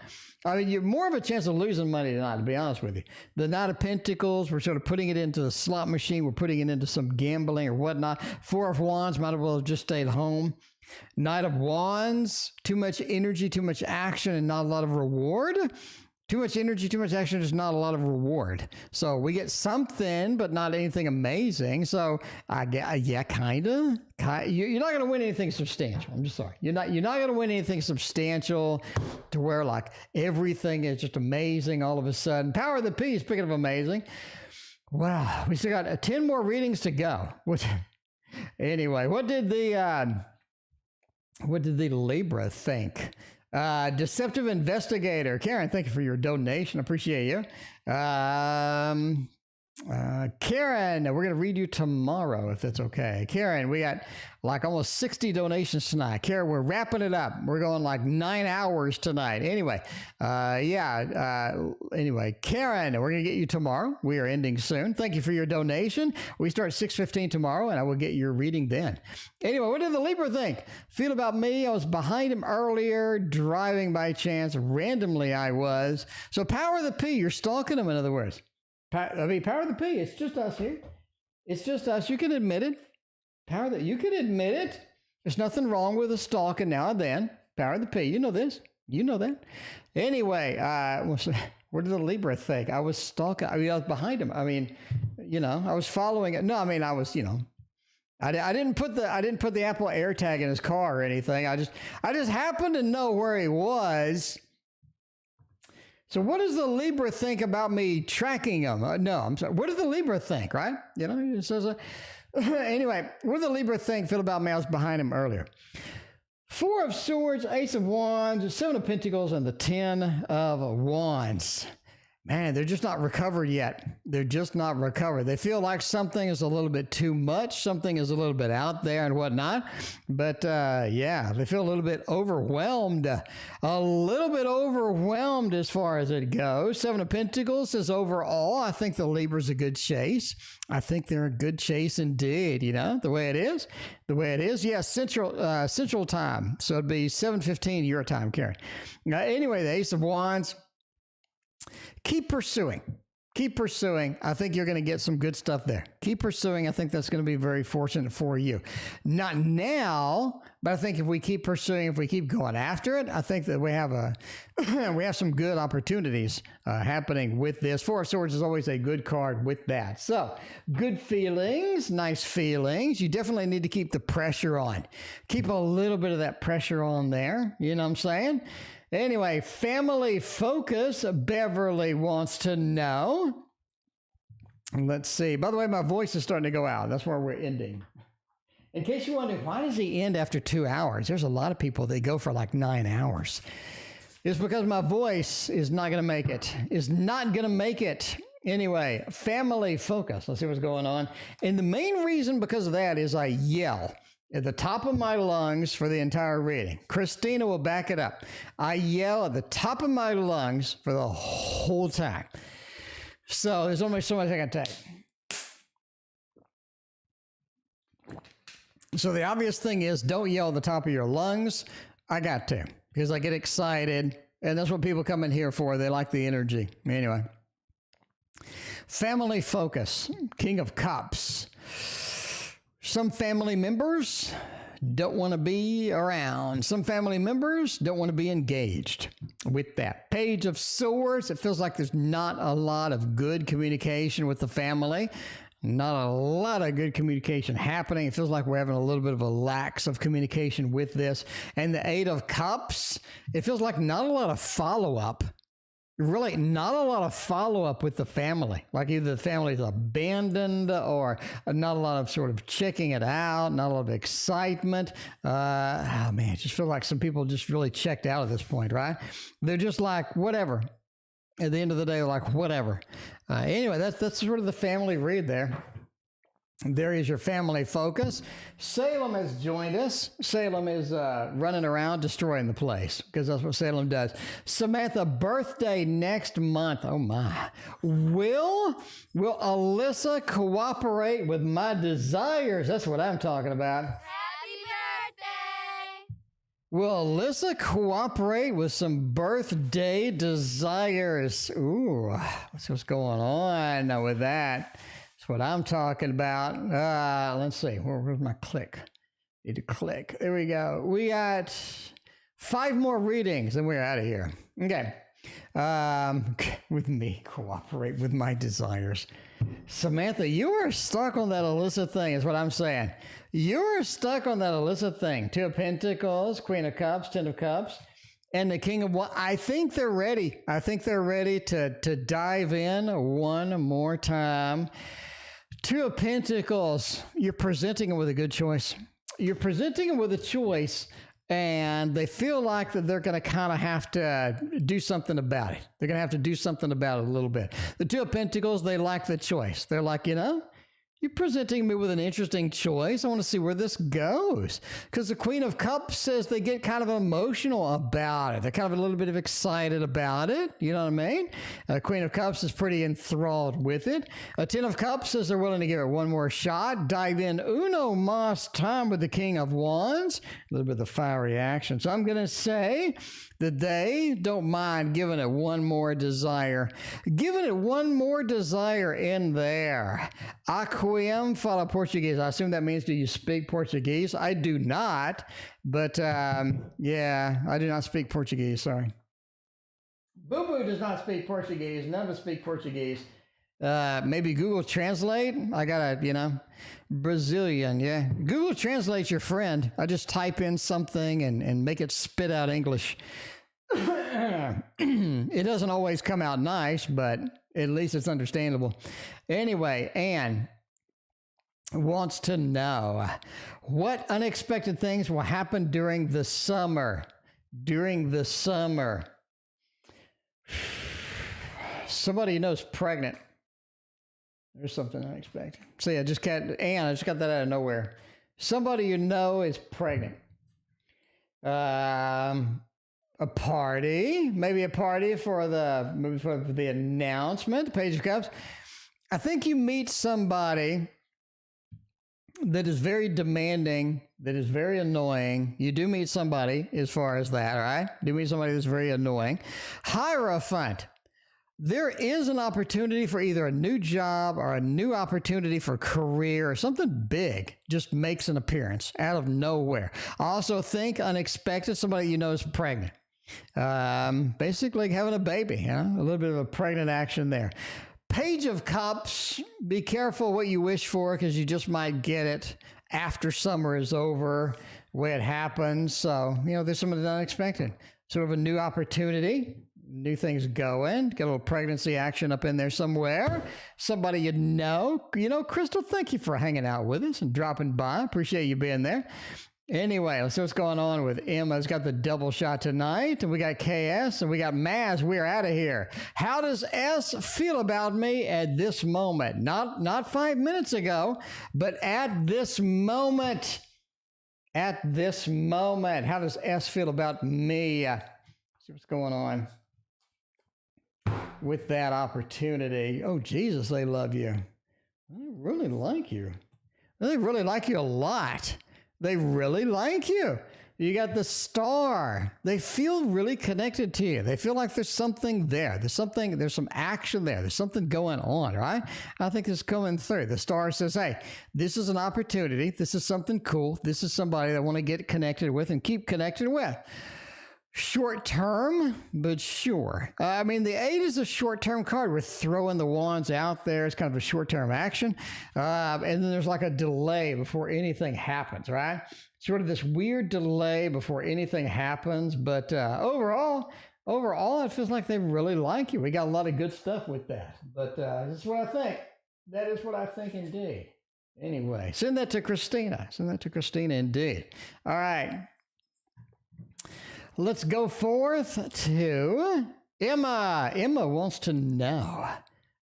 I mean, you're more of a chance of losing money tonight, to be honest with you. The Knight of Pentacles, we're sort of putting it into the slot machine. We're putting it into some gambling or whatnot. Four of Wands, might as well have just stayed home. Knight of Wands, too much energy, too much action, and not a lot of reward. Too much energy, too much action, just not a lot of reward. So we get something, but not anything amazing. So yeah, kind of. You're not going to win anything substantial. I'm just sorry. You're not going to win anything substantial to where like everything is just amazing all of a sudden. Power of the P, speaking of amazing. Wow, we still got 10 more readings to go. Anyway, what did the Libra think? Deceptive Investigator. Karen, thank you for your donation. Appreciate you. Karen, we're going to read you tomorrow if that's okay. Karen, we got like almost 60 donations tonight. Karen, we're wrapping it up. We're going like 9 hours tonight. Anyway, anyway, Karen, we're going to get you tomorrow. We are ending soon. Thank you for your donation. We start at 6:15 tomorrow, and I will get your reading then. Anyway, what did the Libra think? Feel about me? I was behind him earlier, driving by chance. Randomly, I was. So power of the P, you're stalking him, in other words. Power of the P. It's just us here. It's just us. You can admit it. You can admit it. There's nothing wrong with a stalking now and then. Power of the P. You know this. You know that. Anyway, what did the Libra think? I was stalking. I mean, I was behind him. I mean, I was following it. No, I mean, I was, I didn't put the Apple AirTag in his car or anything. I just happened to know where he was. So what does the Libra think about me tracking him? No, I'm sorry. What does the Libra think, right? It says, anyway, what does the Libra think, feel about me? I was behind him earlier. Four of Swords, Ace of Wands, Seven of Pentacles, and the 10 of Wands. Man, they're just not recovered yet. They're just not recovered. They feel like something is a little bit too much. Something is a little bit out there and whatnot. But yeah, they feel a little bit overwhelmed. A little bit overwhelmed as far as it goes. Seven of Pentacles says overall, I think the Libra's a good chase. I think they're a good chase indeed, the way it is. The way it is. Yeah, Central Time. So it'd be 7:15 your time, Karen. Anyway, the Ace of Wands. Keep pursuing. Keep pursuing. I think you're going to get some good stuff there. Keep pursuing. I think that's going to be very fortunate for you. Not now, but I think if we keep pursuing, if we keep going after it, I think that we have some good opportunities happening with this. Four of Swords is always a good card with that. So good feelings, nice feelings. You definitely need to keep the pressure on. Keep a little bit of that pressure on there. You know what I'm saying? Anyway, family focus, Beverly wants to know. Let's see. By the way, my voice is starting to go out. That's where we're ending. In case you wonder, why does he end after 2 hours? There's a lot of people that go for like 9 hours. It's because my voice is not going to make it. Is not going to make it. Anyway, family focus. Let's see what's going on. And the main reason because of that is I yell at the top of my lungs for the entire reading. Christina will back it up. I yell at the top of my lungs for the whole time. So there's only so much I can take. So the obvious thing is don't yell at the top of your lungs. I got to, because I get excited, and that's what people come in here for. They like the energy. Anyway. Family focus. King of Cups. Some family members don't want to be around. Some family members don't want to be engaged with that. Page of Swords. It feels like there's not a lot of good communication with the family. Not a lot of good communication happening. It feels like we're having a little bit of a lax of communication with this. And the Eight of Cups. It feels like not a lot of follow-up. Really not a lot of follow-up with the family. Like either the family's abandoned or not a lot of sort of checking it out, not a lot of excitement. Oh man, it just feels like some people just really checked out at this point, right? They're just like, whatever. At the end of the day, like, whatever. Anyway, that's sort of the family read there. There is your family focus. Salem has joined us. Salem is running around destroying the place because that's what Salem does. Samantha, birthday next month. Oh my. Will Alyssa cooperate with my desires? That's what I'm talking about. Happy birthday! Will Alyssa cooperate with some birthday desires? Ooh, let's see what's going on with that. What I'm talking about. Let's see. Where's my click? Need to click. There we go. We got 5 more readings and we're out of here. Okay. With me, cooperate with my desires. Samantha, you are stuck on that Alyssa thing, is what I'm saying. You're stuck on that Alyssa thing. 2 of Pentacles, Queen of Cups, 10 of Cups, and the King of Wands. I think they're ready. I think they're ready to dive in one more time. 2 of Pentacles, you're presenting them with a good choice. You're presenting them with a choice, and they feel like that they're going to kind of have to do something about it. They're going to have to do something about it a little bit. The 2 of Pentacles, they like the choice. They're like, you know, you're presenting me with an interesting choice. I want to see where this goes. Because the Queen of Cups says they get kind of emotional about it. They're kind of a little bit of excited about it. You know what I mean? Queen of Cups is pretty enthralled with it. A 10 of Cups says they're willing to give it one more shot. Dive in uno mas time with the King of Wands. A little bit of the fiery action. So I'm going to say that they don't mind giving it one more desire. Giving it one more desire in there. Aquiem, fala Portuguese. I assume that means, do you speak Portuguese? I do not, but yeah, I do not speak Portuguese, sorry. Boo Boo does not speak Portuguese. None of us speak Portuguese. Maybe Google Translate. I got a, Brazilian, yeah. Google Translate's your friend. I just type in something and make it spit out English. It doesn't always come out nice, but at least it's understandable. Anyway, Anne wants to know what unexpected things will happen during the summer. During the summer. Somebody you know is pregnant. There's something unexpected. See, I just got that out of nowhere. Somebody you know is pregnant. A party, maybe a party for the announcement, the Page of Cups. I think you meet somebody that is very demanding, that is very annoying. You do meet somebody as far as that, all right? You meet somebody that's very annoying. Hierophant. There is an opportunity for either a new job or a new opportunity for career or something big just makes an appearance out of nowhere. I also think unexpected, somebody you know is pregnant. Basically having a baby, a little bit of a pregnant action there. Page of Cups, be careful what you wish for because you just might get it after summer is over, the way it happens. So, there's something unexpected. Sort of a new opportunity. New things going. Get a little pregnancy action up in there somewhere. Somebody you know. Crystal, thank you for hanging out with us and dropping by. Appreciate you being there. Anyway, let's see what's going on with Emma's got the double shot tonight. And we got KS and we got Maz. We're out of here. How does S feel about me at this moment? Not 5 minutes ago, but at this moment. At this moment. How does S feel about me? Let's see what's going on with that opportunity. Oh, Jesus, they love you. They really like you. They really like you a lot. They really like you. You got the Star. They feel really connected to you. They feel like there's something there. There's some action there. There's something going on, right? I think it's coming through. The Star says, hey, this is an opportunity. This is something cool. This is somebody that I want to get connected with and keep connected with. Short term, but sure. The 8 is a short-term card. We're throwing the wands out there. It's kind of a short-term action. And then there's like a delay before anything happens, right? Sort of this weird delay before anything happens. But overall, it feels like they really like you. We got a lot of good stuff with that. But this is what I think. That is what I think indeed. Anyway, send that to Christina. Send that to Christina indeed. All right. Let's go forth to Emma. Emma wants to know.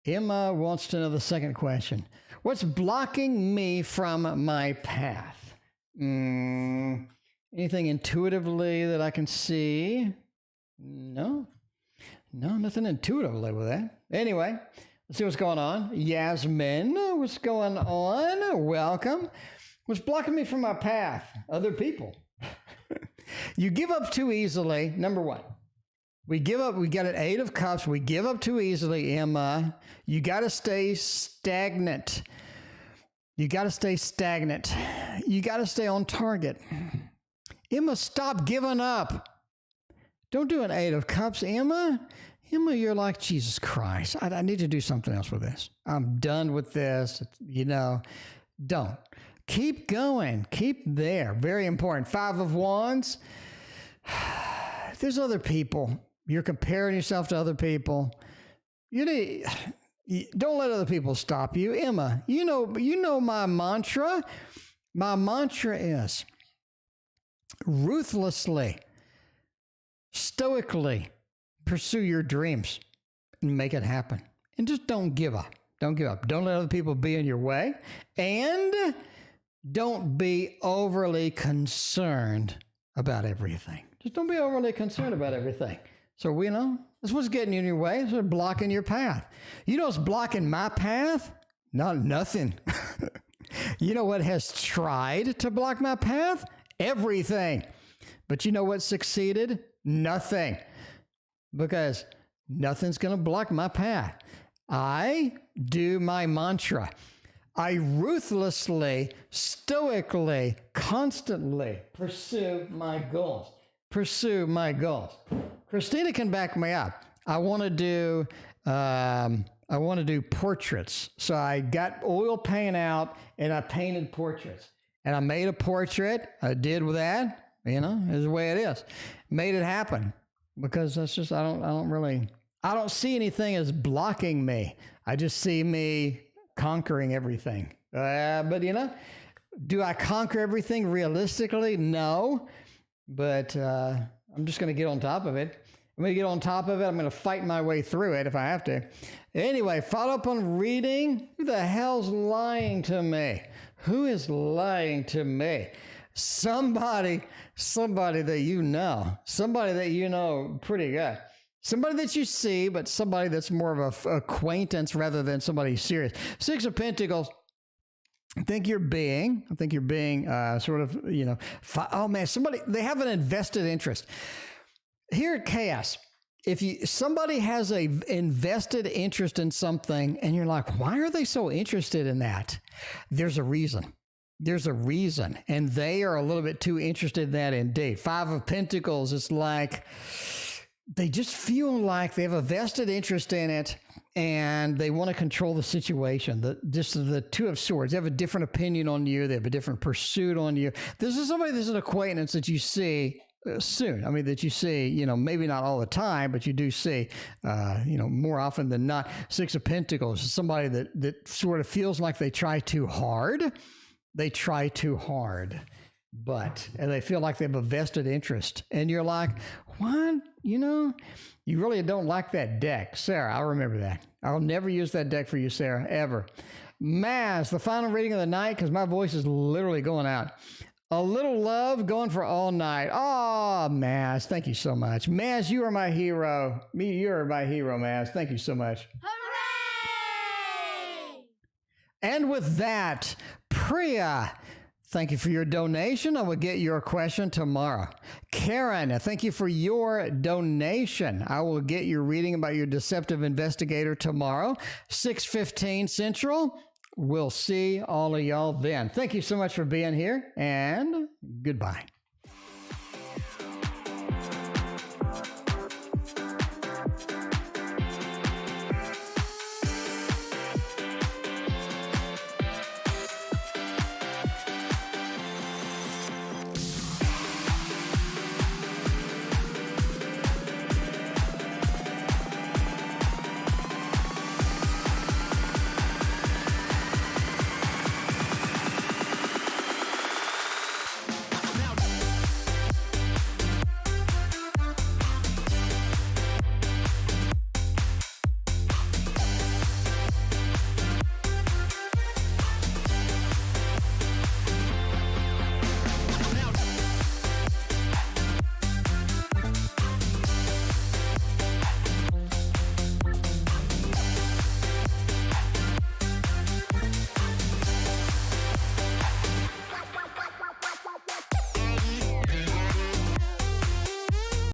Emma wants to know the second question. What's blocking me from my path? Anything intuitively that I can see? No, nothing intuitively with that. Anyway, let's see what's going on. Yasmin, what's going on? Welcome. What's blocking me from my path? Other people. You give up too easily, number one. We give up. We got an 8 of Cups. We give up too easily, Emma. You got to stay stagnant. You got to stay stagnant. You got to stay on target. Emma, stop giving up. Don't do an 8 of Cups, Emma. Emma, you're like, Jesus Christ. I need to do something else with this. I'm done with this. Don't. Keep going. Keep there. Very important. 5 of Wands. There's other people. You're comparing yourself to other people. Don't let other people stop you. Emma, you know my mantra. My mantra is ruthlessly, stoically pursue your dreams and make it happen. And just don't give up. Don't give up. Don't let other people be in your way. And don't be overly concerned about everything. Just don't be overly concerned about everything. So, that's what's getting in your way. It's what's blocking your path. You know what's blocking my path? Nothing. You know what has tried to block my path? Everything. But you know what succeeded? Nothing. Because nothing's going to block my path. I do my mantra. I ruthlessly, stoically, constantly pursue my goals. Pursue my goals. Christina can back me up. I want to do portraits. So I got oil paint out and I painted portraits. And I made a portrait. I did with that. Is the way it is. Made it happen. Because that's just I don't see anything as blocking me. I just see me conquering everything. But do I conquer everything realistically? No. But I'm just going to get on top of it. I'm going to get on top of it. I'm going to fight my way through it if I have to. Anyway, follow up on reading. Who the hell's lying to me? Who is lying to me? Somebody that you know. Somebody that you know pretty good. Somebody that you see, but somebody that's more of an acquaintance rather than somebody serious. 6 of Pentacles. I think you're being sort of, oh man, they have an invested interest. Here at Chaos, somebody has a invested interest in something and you're like, why are they so interested in that? There's a reason. And they are a little bit too interested in that indeed. 5 of Pentacles, it's like they just feel like they have a vested interest in it and they want to control the situation. The 2 of Swords, they have a different opinion on you. They have a different pursuit on you. This is somebody that's an acquaintance that you see soon. That you see, maybe not all the time, but you do see, more often than not. 6 of Pentacles is somebody that sort of feels like they try too hard. And they feel like they have a vested interest. And you're like, what? You really don't like that deck. Sarah, I'll remember that. I'll never use that deck for you, Sarah, ever. Maz, the final reading of the night, because my voice is literally going out. A little love going for all night. Oh, Maz, thank you so much. Maz, you are my hero. You're my hero, Maz. Thank you so much. Hooray! And with that, Priya, thank you for your donation. I will get your question tomorrow. Karen, thank you for your donation. I will get your reading about your deceptive investigator tomorrow, 6:15 Central. We'll see all of y'all then. Thank you so much for being here, and goodbye.